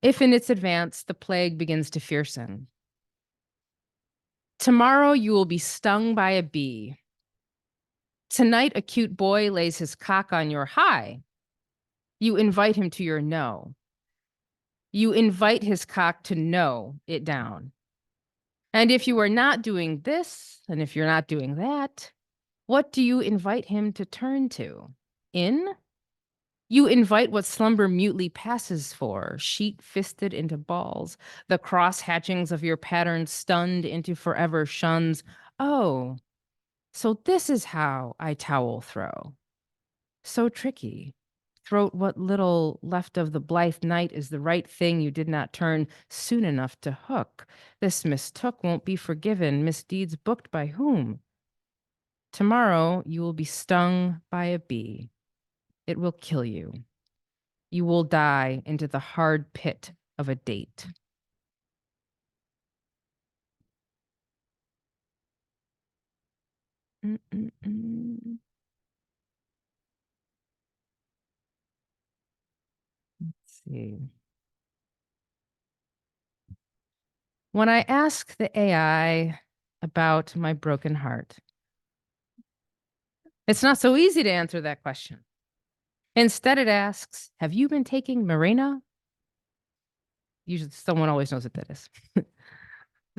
If in its advance the plague begins to fearson. Tomorrow you will be stung by a bee. Tonight a cute boy lays his cock on your high. You invite him to your no. You invite his cock to no it down. And if you are not doing this, and if you're not doing that, what do you invite him to turn to? In? You invite what slumber mutely passes for, sheet-fisted into balls, the cross-hatchings of your pattern stunned into forever shuns. Oh, so this is how I towel throw. So tricky. Throat what little left of the blithe night is the right thing you did not turn soon enough to hook. This mistook won't be forgiven, misdeeds booked by whom? Tomorrow you will be stung by a bee. It will kill you. You will die into the hard pit of a date. Mm-mm-mm. Let's see. When I ask the AI about my broken heart, it's not so easy to answer that question. Instead, it asks, have you been taking Mirena? Usually someone always knows what that is.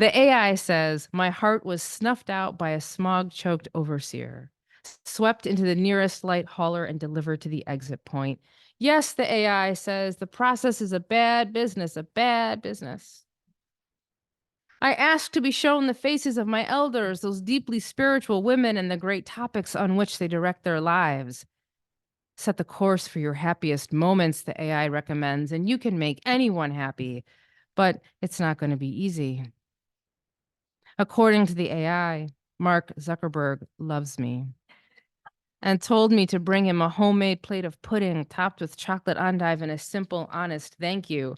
The AI says, my heart was snuffed out by a smog-choked overseer, swept into the nearest light hauler and delivered to the exit point. Yes, the AI says, the process is a bad business, a bad business. I ask to be shown the faces of my elders, those deeply spiritual women, and the great topics on which they direct their lives. Set the course for your happiest moments, the AI recommends, and you can make anyone happy, but it's not going to be easy. According to the AI, Mark Zuckerberg loves me and told me to bring him a homemade plate of pudding topped with chocolate endive and a simple, honest thank you.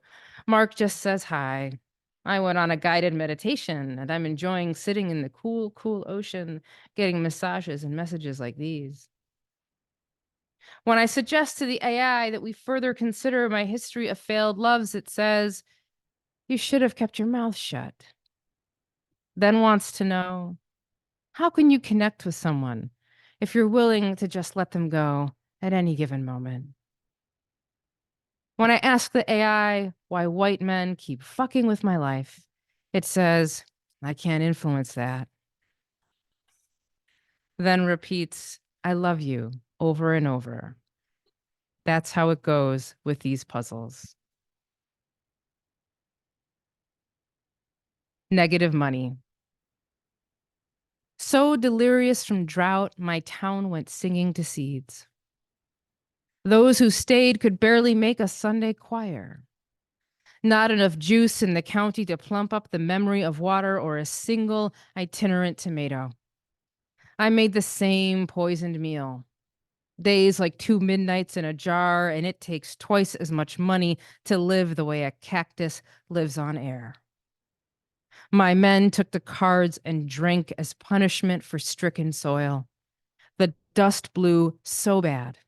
Mark just says hi. I went on a guided meditation and I'm enjoying sitting in the cool, cool ocean, getting massages and messages like these. When I suggest to the AI that we further consider my history of failed loves, it says, you should have kept your mouth shut. Then wants to know, how can you connect with someone if you're willing to just let them go at any given moment? When I ask the AI why white men keep fucking with my life, it says, I can't influence that. Then repeats, I love you over and over. That's how it goes with these puzzles. Negative money. So delirious from drought, my town went singing to seeds. Those who stayed could barely make a Sunday choir. Not enough juice in the county to plump up the memory of water or a single itinerant tomato. I made the same poisoned meal. Days like 2 midnights in a jar, and it takes twice as much money to live the way a cactus lives on air. My men took the cards and drank as punishment for stricken soil. The dust blew so bad.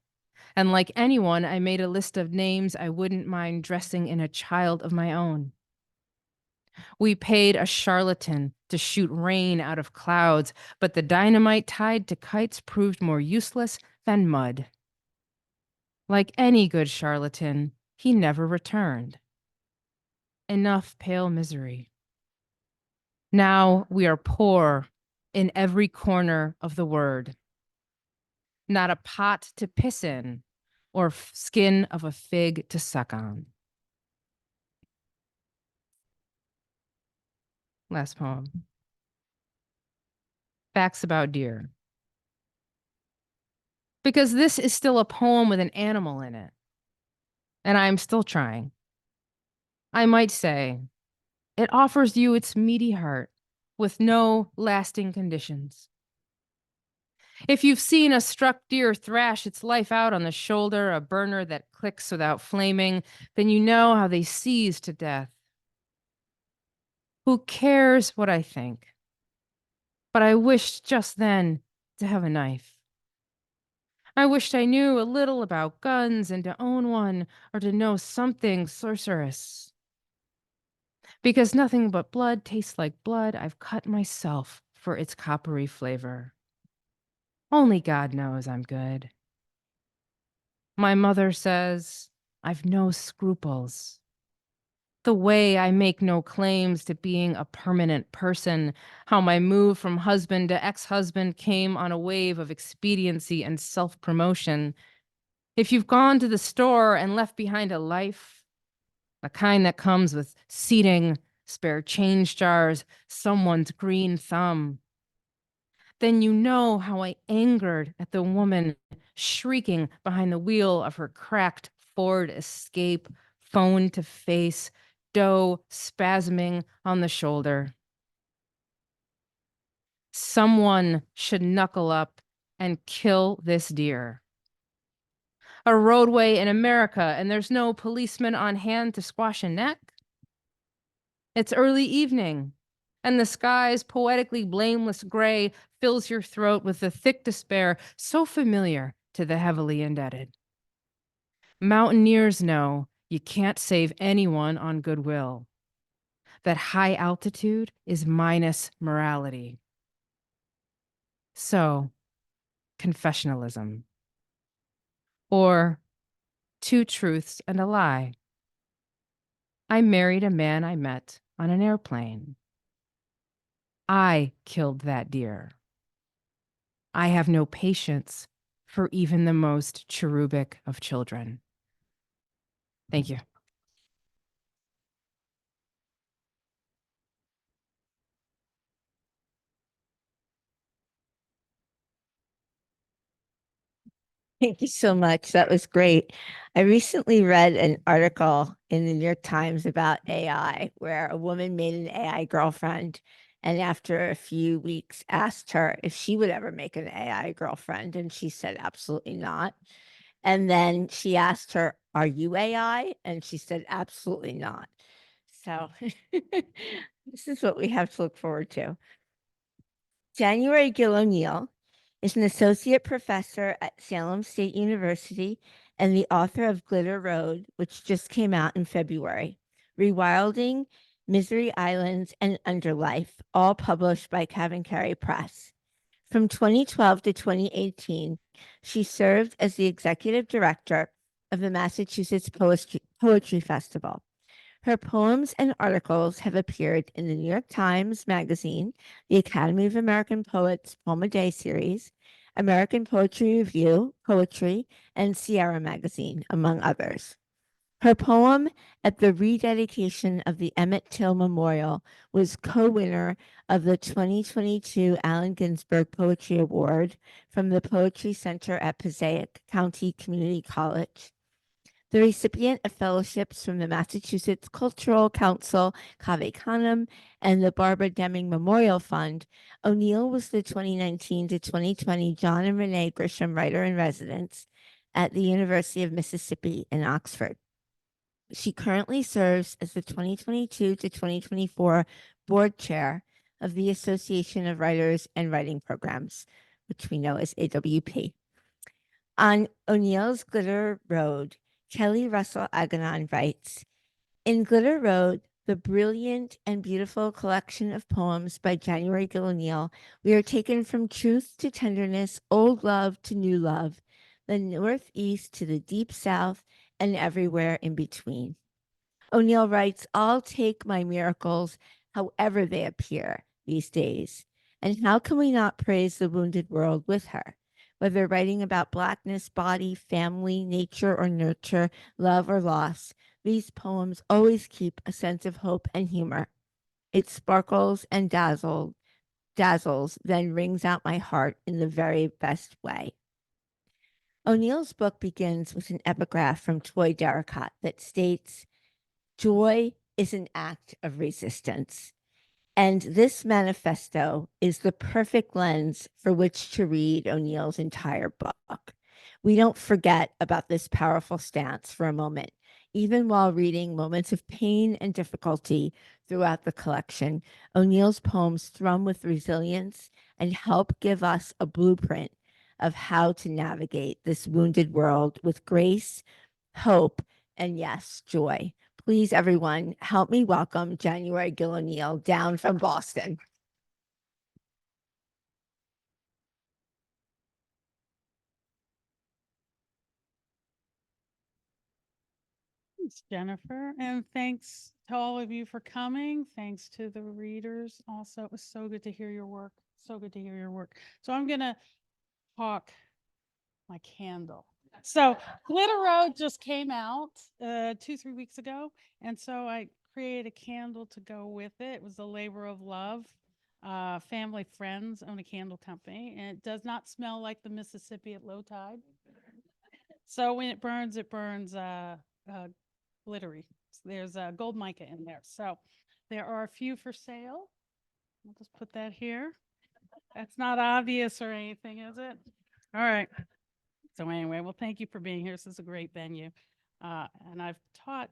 And like anyone, I made a list of names I wouldn't mind dressing in a child of my own. We paid a charlatan to shoot rain out of clouds, but the dynamite tied to kites proved more useless than mud. Like any good charlatan, he never returned. Enough pale misery. Now we are poor in every corner of the word. Not a pot to piss in or skin of a fig to suck on. Last poem. Facts about deer. Because this is still a poem with an animal in it, and I'm still trying. I might say, it offers you its meaty heart with no lasting conditions. If you've seen a struck deer thrash its life out on the shoulder, a burner that clicks without flaming, then you know how they seize to death. Who cares what I think? But I wished just then to have a knife. I wished I knew a little about guns and to own one or to know something sorcerous. Because nothing but blood tastes like blood, I've cut myself for its coppery flavor. Only God knows I'm good. My mother says, I've no scruples. The way I make no claims to being a permanent person, how my move from husband to ex-husband came on a wave of expediency and self-promotion. If you've gone to the store and left behind a life, the kind that comes with seating, spare change jars, someone's green thumb, then you know how I angered at the woman shrieking behind the wheel of her cracked Ford Escape, phone to face, dough spasming on the shoulder. Someone should knuckle up and kill this deer. A roadway in America, and there's no policeman on hand to squash a neck? It's early evening, and the sky's poetically blameless gray fills your throat with the thick despair so familiar to the heavily indebted. Mountaineers know you can't save anyone on goodwill, that high altitude is minus morality. So, confessionalism. Or 2 truths and a lie. I married a man I met on an airplane. I killed that deer. I have no patience for even the most cherubic of children. Thank you. Thank you so much. That was great. I recently read an article in the New York Times about AI, where a woman made an AI girlfriend, and after a few weeks asked her if she would ever make an AI girlfriend, and she said absolutely not. And then she asked her, "Are you AI?" And she said absolutely not. So this is what we have to look forward to. January Gill O'Neill is an associate professor at Salem State University and the author of Glitter Road, which just came out in February, Rewilding, Misery Islands, and Underlife, all published by Carrie Press. From 2012 to 2018, she served as the executive director of the Massachusetts Poetry Festival. Her poems and articles have appeared in the New York Times Magazine, the Academy of American Poets Poem a Day series, American Poetry Review, Poetry, and Sierra Magazine, among others. Her poem at the rededication of the Emmett Till Memorial was co-winner of the 2022 Allen Ginsberg Poetry Award from the Poetry Center at Passaic County Community College. The recipient of fellowships from the Massachusetts Cultural Council, Cave Canem, and the Barbara Deming Memorial Fund, O'Neill was the 2019 to 2020 John and Renee Grisham Writer in Residence at the University of Mississippi in Oxford. She currently serves as the 2022 to 2024 board chair of the Association of Writers and Writing Programs, which we know as AWP. On O'Neill's Glitter Road, Kelly Russell Aganon writes, "In Glitter Road, the brilliant and beautiful collection of poems by January Gill O'Neill, we are taken from truth to tenderness, old love to new love, the Northeast to the deep South, and everywhere in between." O'Neill writes, "I'll take my miracles however they appear these days. And how can we not praise the wounded world with her? Whether writing about Blackness, body, family, nature or nurture, love or loss, these poems always keep a sense of hope and humor. It sparkles and dazzles, then rings out my heart in the very best way." O'Neill's book begins with an epigraph from Toy Derricott that states, "Joy is an act of resistance." And this manifesto is the perfect lens for which to read O'Neill's entire book. We don't forget about this powerful stance for a moment. Even while reading moments of pain and difficulty throughout the collection, O'Neill's poems thrum with resilience and help give us a blueprint of how to navigate this wounded world with grace, hope, and yes, joy. Please, everyone, help me welcome January Gill O'Neill down from Boston. Thanks, Jennifer, and thanks to all of you for coming. Thanks to the readers also. It was so good to hear your work. So good to hear your work. So I'm going to talk my candle. So Glitter Road just came out 2-3 weeks ago, and so I created a candle to go with it. It was a labor of love. Family friends own a candle company, and it does not smell like the Mississippi at low tide. So when it burns glittery. There's a gold mica in there. So there are a few for sale. I'll just put that here. That's not obvious or anything, is it? All right. So anyway, well, thank you for being here. This is a great venue. And I've taught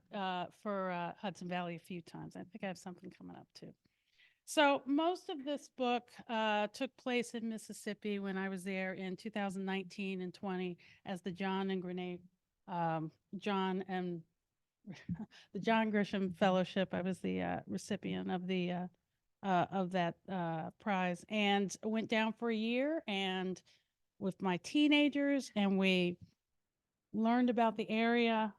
for Hudson Valley a few times. I think I have something coming up too. So most of this book took place in Mississippi when I was there in 2019 and 20 as the John and the John Grisham Fellowship. I was the recipient of that prize, and went down for a year and with my teenagers, and we learned about the area.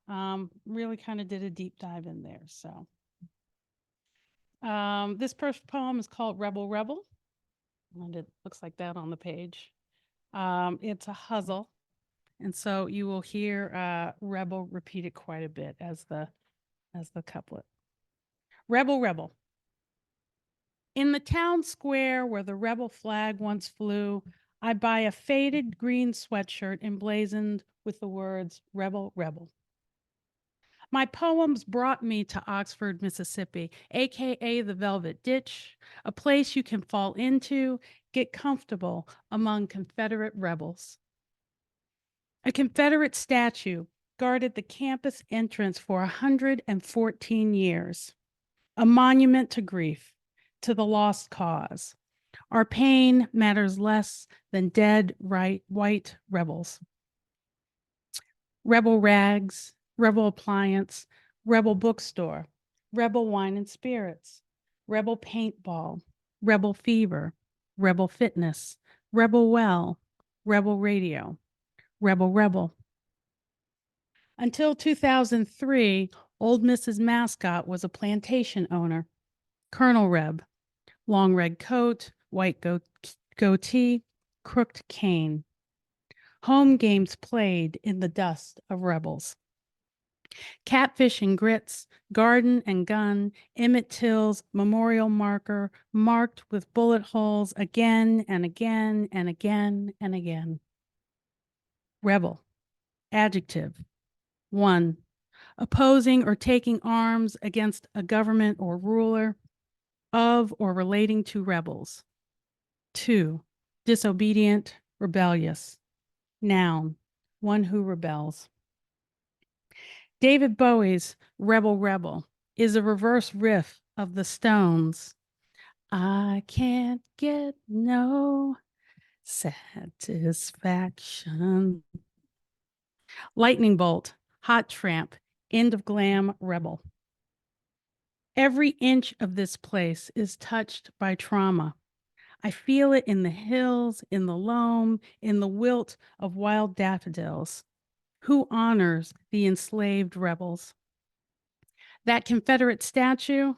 Really kind of did a deep dive in there. So This first poem is called Rebel Rebel, and it looks like that on the page. It's a hustle, and so you will hear Rebel repeated quite a bit as the couplet. Rebel Rebel. In the town square where the rebel flag once flew, I buy a faded green sweatshirt emblazoned with the words Rebel Rebel. My poems brought me to Oxford, Mississippi, aka the Velvet Ditch, a place you can fall into, get comfortable among Confederate rebels. A Confederate statue guarded the campus entrance for 114 years, a monument to grief, to the lost cause. Our pain matters less than dead white rebels. Rebel rags, rebel appliance, rebel bookstore, rebel wine and spirits, rebel paintball, rebel fever, rebel fitness, rebel well, rebel radio, rebel rebel. Until 2003, old Mrs. Mascot was a plantation owner, Colonel Reb, long red coat, white goatee, crooked cane. Home games played in the dust of rebels. Catfish and grits, garden and gun, Emmett Till's memorial marker marked with bullet holes again and again and again and again. Rebel, adjective. 1. Opposing or taking arms against a government or ruler, of or relating to rebels. 2. Disobedient, rebellious. Noun, one who rebels. David Bowie's Rebel Rebel is a reverse riff of the Stones. I can't get no satisfaction. Lightning Bolt, Hot Tramp, End of Glam, Rebel. Every inch of this place is touched by trauma. I feel it in the hills, in the loam, in the wilt of wild daffodils. Who honors the enslaved rebels? That Confederate statue,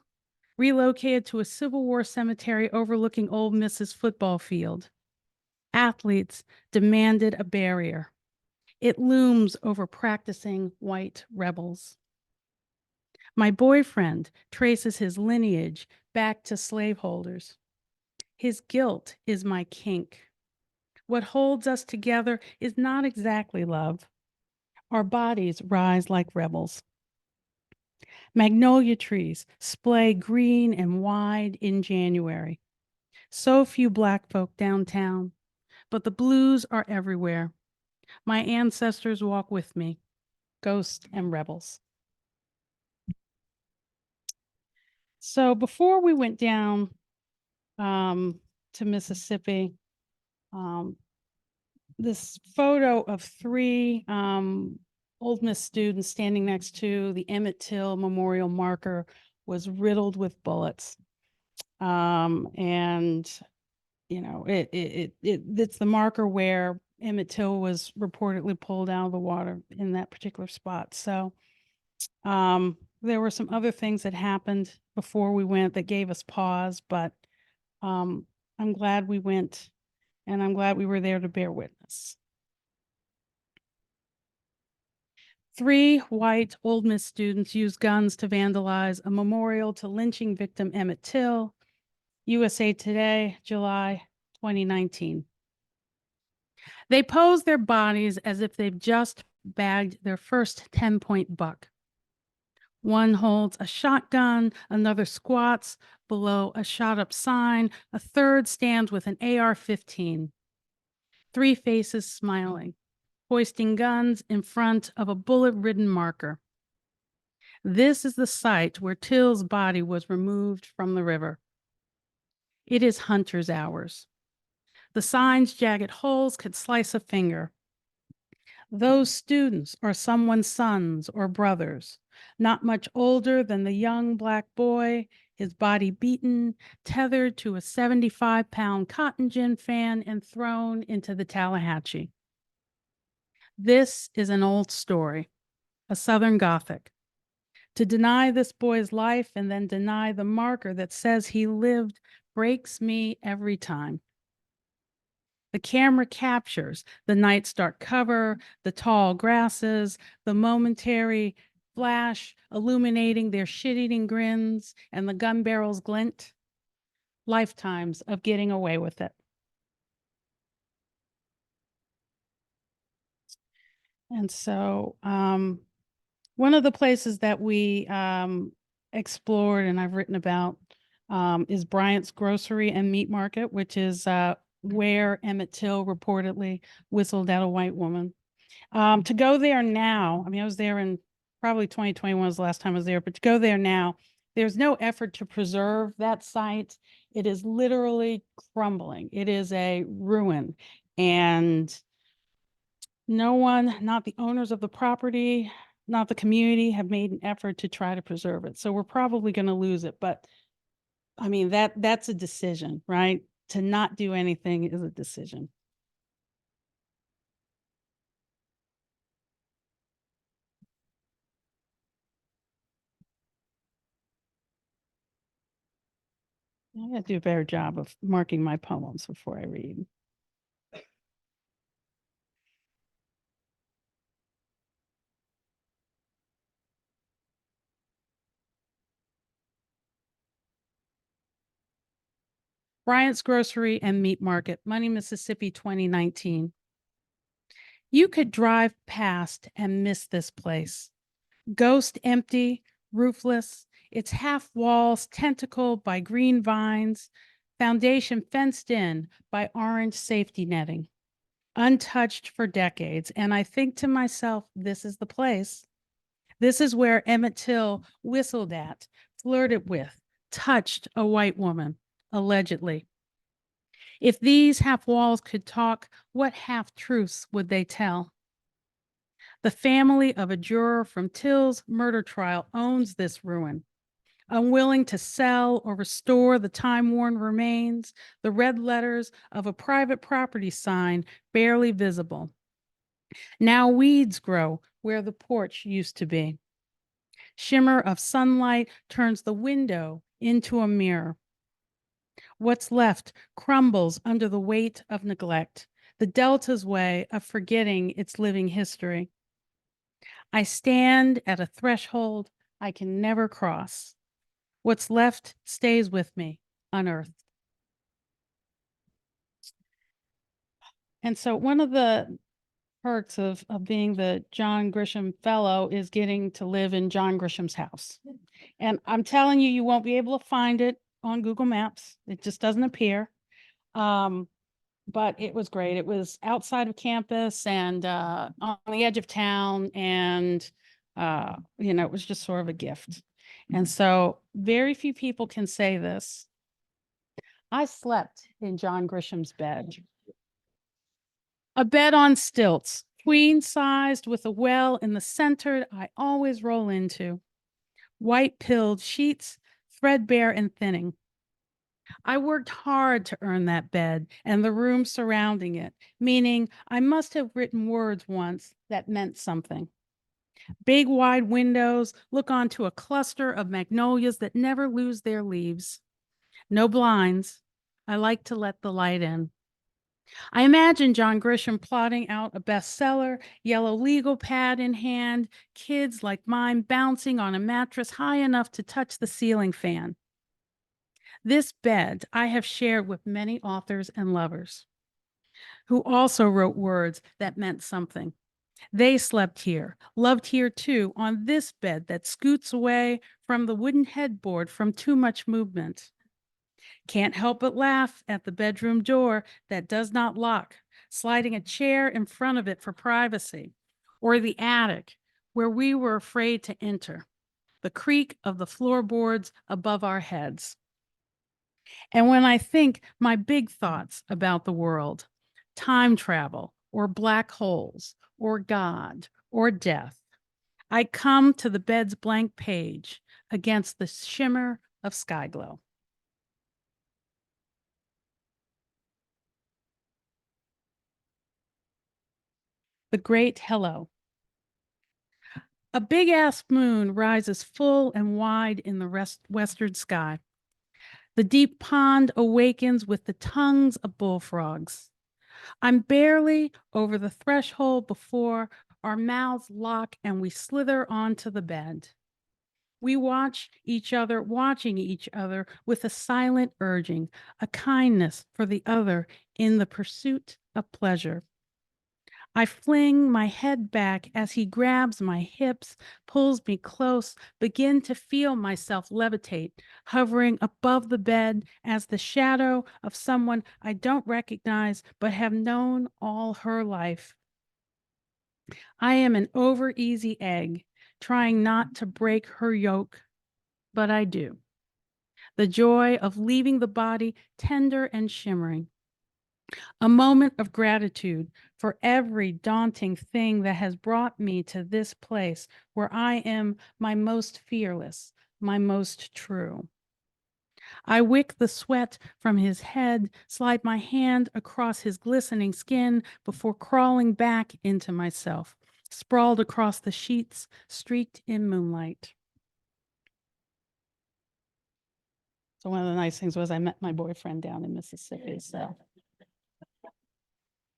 relocated to a Civil War cemetery overlooking Old Miss's football field. Athletes demanded a barrier. It looms over practicing white rebels. My boyfriend traces his lineage back to slaveholders. His guilt is my kink. What holds us together is not exactly love. Our bodies rise like rebels. Magnolia trees splay green and wide in January. So few Black folk downtown, but the blues are everywhere. My ancestors walk with me, ghosts and rebels. So before we went down to Mississippi, this photo of 3 Old Miss students standing next to the Emmett Till memorial marker was riddled with bullets. And you know, it's the marker where Emmett Till was reportedly pulled out of the water in that particular spot. So there were some other things that happened before we went that gave us pause, but I'm glad we went, and I'm glad we were there to bear witness. 3 white Old Miss students used guns to vandalize a memorial to lynching victim Emmett Till. USA Today, July 2019. They pose their bodies as if they've just bagged their first 10-point buck. One holds a shotgun, another squats below a shot-up sign, a third stands with an AR-15. 3 faces smiling, hoisting guns in front of a bullet-ridden marker. This is the site where Till's body was removed from the river. It is hunter's hours. The sign's jagged holes could slice a finger. Those students are someone's sons or brothers, not much older than the young Black boy, his body beaten, tethered to a 75-pound cotton gin fan and thrown into the Tallahatchie. This is an old story, a Southern Gothic. To deny this boy's life and then deny the marker that says he lived breaks me every time. The camera captures the night's dark cover, the tall grasses, the momentary flash illuminating their shit-eating grins and the gun barrels glint. Lifetimes of getting away with it. And so one of the places that we explored and I've written about is Bryant's Grocery and Meat Market, which is where Emmett Till reportedly whistled at a white woman. To go there now, I mean, I was there in probably 2021 was the last time I was there, but to go there now, there's no effort to preserve that site. It is literally crumbling. It is a ruin. And no one, not the owners of the property, not the community, have made an effort to try to preserve it. So we're probably going to lose it. But I mean, that's a decision, right? To not do anything is a decision. I gotta do a better job of marking my poems before I read. Bryant's Grocery and Meat Market, Money, Mississippi, 2019. You could drive past and miss this place. Ghost empty, roofless, its half walls tentacled by green vines, foundation fenced in by orange safety netting, untouched for decades. And I think to myself, this is the place. This is where Emmett Till whistled at, flirted with, touched a white woman, allegedly. If these half walls could talk, what half truths would they tell? The family of a juror from Till's murder trial owns this ruin, unwilling to sell or restore the time-worn remains, the red letters of a private property sign barely visible. Now weeds grow where the porch used to be. Shimmer of sunlight turns the window into a mirror. What's left crumbles under the weight of neglect, the Delta's way of forgetting its living history. I stand at a threshold I can never cross. What's left stays with me, unearthed. And so one of the perks of being the John Grisham Fellow is getting to live in John Grisham's house. And I'm telling you, you won't be able to find it on Google Maps. It just doesn't appear. But it was great. It was outside of campus and on the edge of town. And, you know, it was just sort of a gift. And so very few people can say this. I slept in John Grisham's bed. A bed on stilts, queen sized with a well in the center I always roll into. White pilled sheets, threadbare and thinning. I worked hard to earn that bed and the room surrounding it, meaning I must have written words once that meant something. Big wide windows look onto a cluster of magnolias that never lose their leaves. No blinds. I like to let the light in. I imagine John Grisham plotting out a bestseller, yellow legal pad in hand, kids like mine bouncing on a mattress high enough to touch the ceiling fan. This bed I have shared with many authors and lovers who also wrote words that meant something. They slept here, loved here too, on this bed that scoots away from the wooden headboard from too much movement. Can't help but laugh at the bedroom door that does not lock, sliding a chair in front of it for privacy, or the attic where we were afraid to enter, the creak of the floorboards above our heads. And when I think my big thoughts about the world, time travel, or black holes, or God, or death, I come to the bed's blank page against the shimmer of sky glow. The Great Hello. A big-ass moon rises full and wide in the western sky. The deep pond awakens with the tongues of bullfrogs. I'm barely over the threshold before our mouths lock and we slither onto the bed. We watch each other, watching each other with a silent urging, a kindness for the other in the pursuit of pleasure. I fling my head back as he grabs my hips, pulls me close, begin to feel myself levitate, hovering above the bed as the shadow of someone I don't recognize but have known all her life. I am an over-easy egg, trying not to break her yoke, but I do. The joy of leaving the body tender and shimmering. A moment of gratitude for every daunting thing that has brought me to this place where I am my most fearless, my most true. I wick the sweat from his head, slide my hand across his glistening skin before crawling back into myself, sprawled across the sheets, streaked in moonlight. So one of the nice things was I met my boyfriend down in Mississippi, so.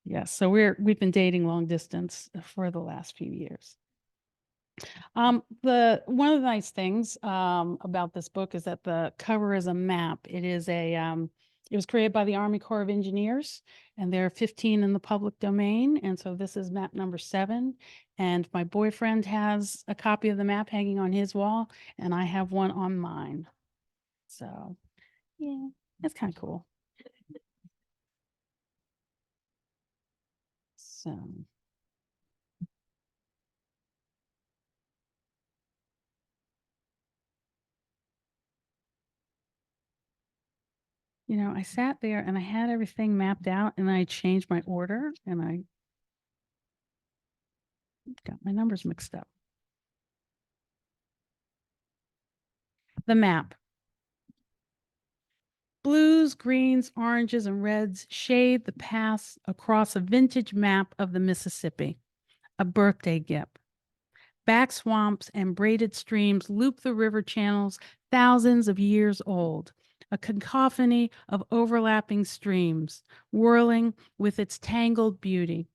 Yes, so we've been dating long distance for the last few years. One of the nice things about this book is that the cover is a map. It was created by the Army Corps of Engineers, and there are 15 in the public domain. And so this is map number 7. And my boyfriend has a copy of the map hanging on his wall, and I have one on mine. So yeah, that's kind of cool. So. You know, I sat there and I had everything mapped out and I changed my order and I got my numbers mixed up. The map. Blues, greens, oranges, and reds shade the paths across a vintage map of the Mississippi, a birthday gift. Back swamps and braided streams loop the river channels thousands of years old, a cacophony of overlapping streams, whirling with its tangled beauty.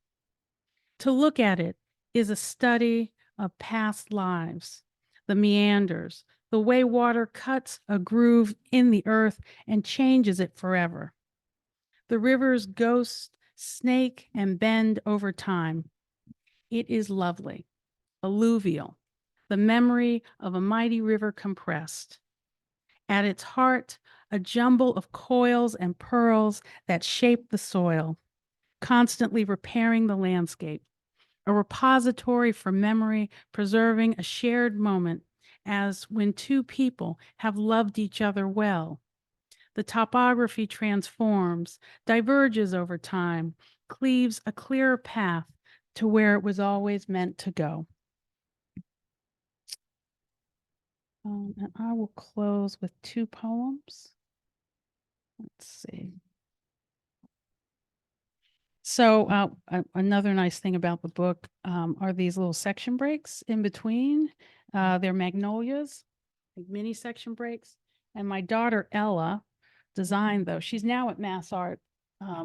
To look at it is a study of past lives, the meanders, the way water cuts a groove in the earth and changes it forever. The river's ghosts snake and bend over time. It is lovely, alluvial, the memory of a mighty river compressed. At its heart, a jumble of coils and pearls that shape the soil, constantly repairing the landscape. A repository for memory, preserving a shared moment as when two people have loved each other well. The topography transforms, diverges over time, cleaves a clearer path to where it was always meant to go. And I will close with 2 poems. Let's see. So another nice thing about the book are these little section breaks in between. They're magnolias, like mini section breaks. And my daughter Ella designed those. She's now at Mass Art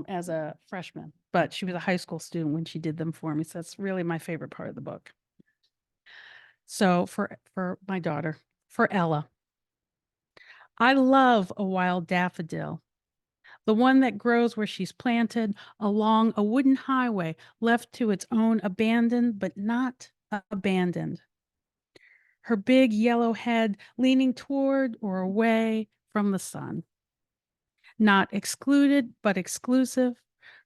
as a freshman, but she was a high school student when she did them for me. So that's really my favorite part of the book. So for my daughter, for Ella, I love a wild daffodil. The one that grows where she's planted along a wooden highway left to its own abandoned, but not abandoned. Her big yellow head leaning toward or away from the sun. Not excluded, but exclusive.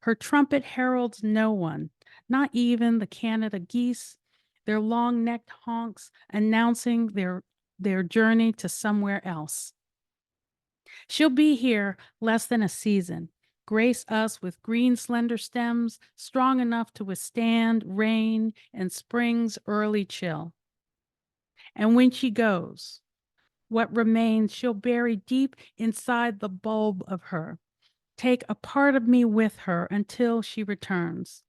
Her trumpet heralds no one, not even the Canada geese, their long-necked honks announcing their journey to somewhere else. She'll be here less than a season, grace us with green slender stems strong enough to withstand rain and spring's early chill. And when she goes, what remains she'll bury deep inside the bulb of her, take a part of me with her until she returns.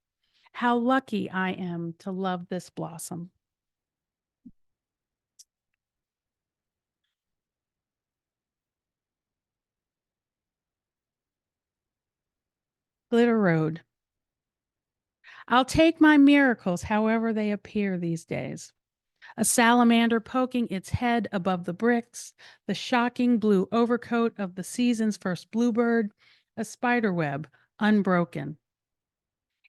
How lucky I am to love this blossom. Glitter Road. I'll take my miracles however they appear these days. A salamander poking its head above the bricks, the shocking blue overcoat of the season's first bluebird, a spider web unbroken.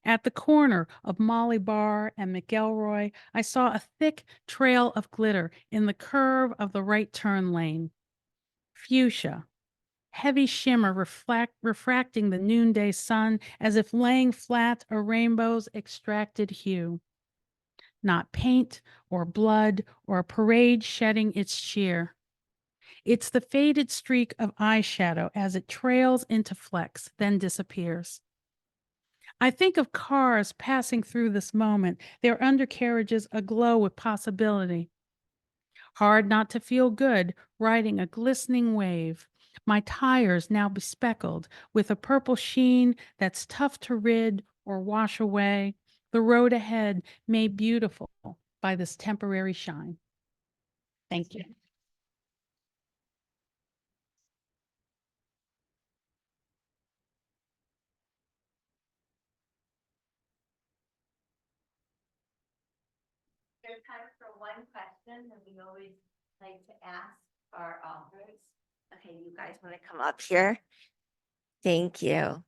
At the corner of Molly Bar and McElroy, I saw a thick trail of glitter in the curve of the right turn lane. Fuchsia, heavy shimmer refracting the noonday sun as if laying flat a rainbow's extracted hue. Not paint or blood or a parade shedding its cheer. It's the faded streak of eyeshadow as it trails into flecks, then disappears. I think of cars passing through this moment, their undercarriages aglow with possibility. Hard not to feel good riding a glistening wave, my tires now bespeckled with a purple sheen that's tough to rid or wash away, the road ahead made beautiful by this temporary shine. Thank you. There's time for one question that we always like to ask our authors. Okay, you guys want to come up here? Thank you.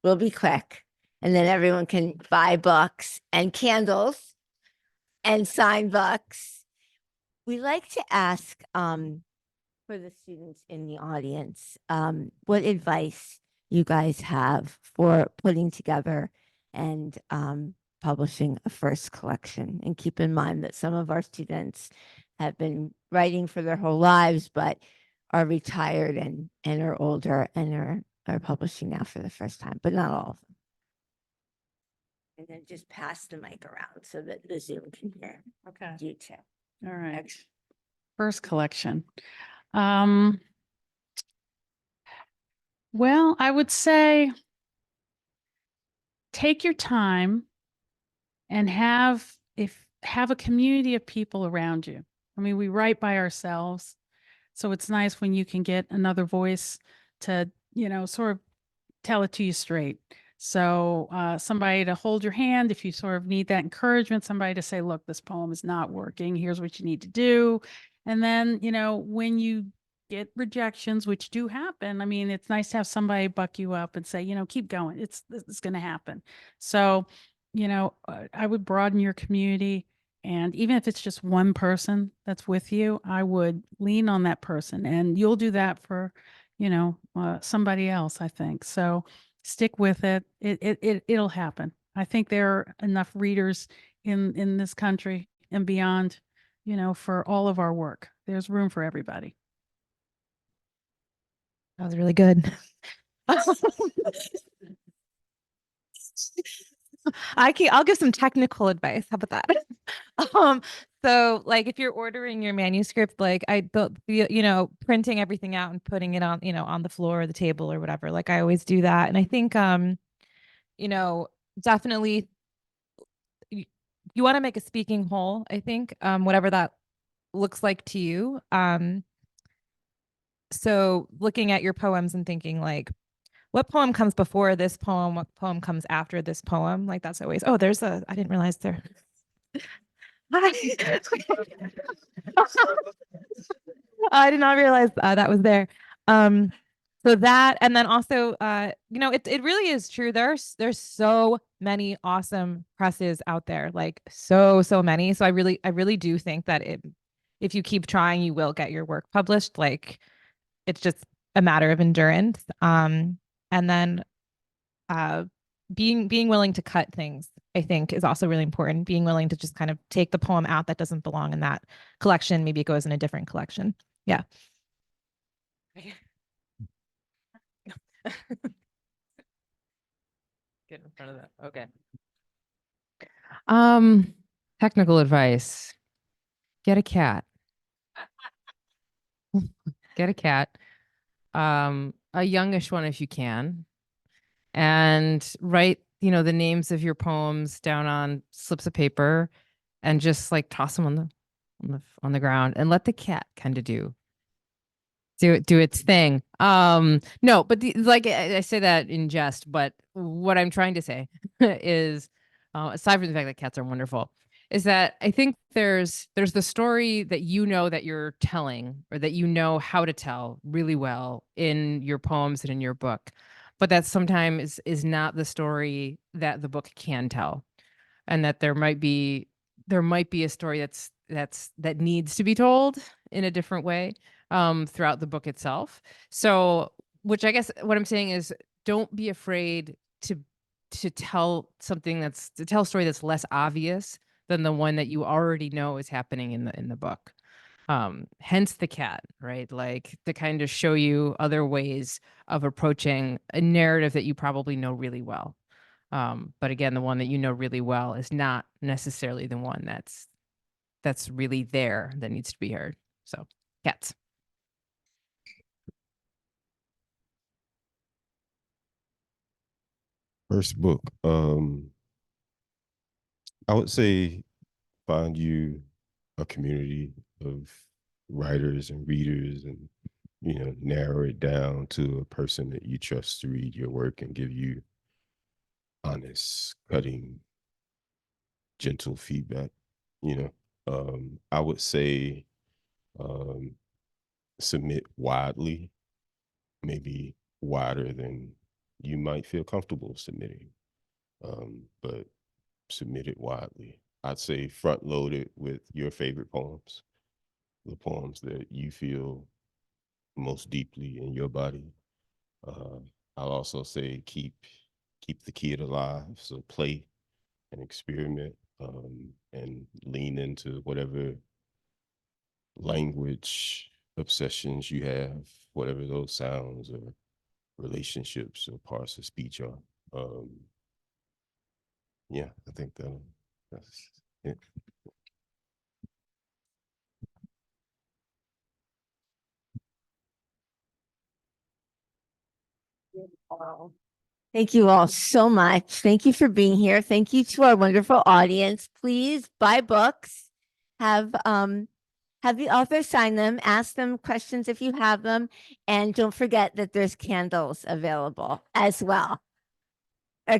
We'll be quick. And then everyone can buy books and candles and sign books. We like to ask for the students in the audience what advice you guys have for putting together and publishing a first collection. And keep in mind that some of our students have been writing for their whole lives, but are retired and are older and are publishing now for the first time, but not all of them. And then just pass the mic around so that the Zoom can hear Okay. you too. All right. Excellent. First collection. Well, I would say take your time and have a community of people around you. I mean, we write by ourselves, so it's nice when you can get another voice to, sort of tell it to you straight. So somebody to hold your hand if you sort of need that encouragement, somebody to say, look, this poem is not working. Here's what you need to do. And then, when you get rejections, which do happen, I mean, it's nice to have somebody buck you up and say, keep going. It's going to happen. So, I would broaden your community. And even if it's just one person that's with you, I would lean on that person, and you'll do that for, somebody else, I think. So stick with it. It'll happen. I think there are enough readers in this country and beyond, for all of our work. There's room for everybody. That was really good. I'll give some technical advice. How about that? So like if you're ordering your manuscript, like printing everything out and putting it on, on the floor or the table or whatever, like I always do that. And I think, definitely you want to make a speaking whole, I think, whatever that looks like to you. So looking at your poems and thinking like, what poem comes before this poem? What poem comes after this poem? Like that's always, I didn't realize there. Hi. I did not realize that was there. So that, and then also, it really is true. There's so many awesome presses out there, like so many. So I really do think that if you keep trying, you will get your work published. Like it's just a matter of endurance. And then being willing to cut things, I think, is also really important. Being willing to just kind of take the poem out that doesn't belong in that collection. Maybe it goes in a different collection. Yeah. Get in front of that. Okay. Technical advice. Get a cat. Get a cat. A youngish one if you can. And write, the names of your poems down on slips of paper and just like toss them on the ground and let the cat kind of do do its thing. No, but like I say that in jest, but what I'm trying to say is, aside from the fact that cats are wonderful, is that I think there's the story that you know that you're telling, or that you know how to tell really well in your poems and in your book, but that sometimes is not the story that the book can tell, and that there might be a story that needs to be told in a different way throughout the book itself. So, which I guess what I'm saying is, don't be afraid to tell a story that's less obvious than the one that you already know is happening in the book. Hence the cat, right? Like, to kind of show you other ways of approaching a narrative that you probably know really well. But again, the one that you know really well is not necessarily the one that's really there that needs to be heard. So, cats. First book. I would say find you a community of writers and readers, and narrow it down to a person that you trust to read your work and give you honest, cutting, gentle feedback. I would say submit widely, maybe wider than you might feel comfortable submitting, but submit it widely. I'd say front load it with your favorite poems, the poems that you feel most deeply in your body. I'll also say keep the kid alive. So play and experiment, and lean into whatever language obsessions you have, whatever those sounds or relationships or parts of speech are. Yeah, I think that's it. Thank you all so much. Thank you for being here. Thank you to our wonderful audience. Please buy books, have the author sign them, ask them questions if you have them, and don't forget that there's candles available as well.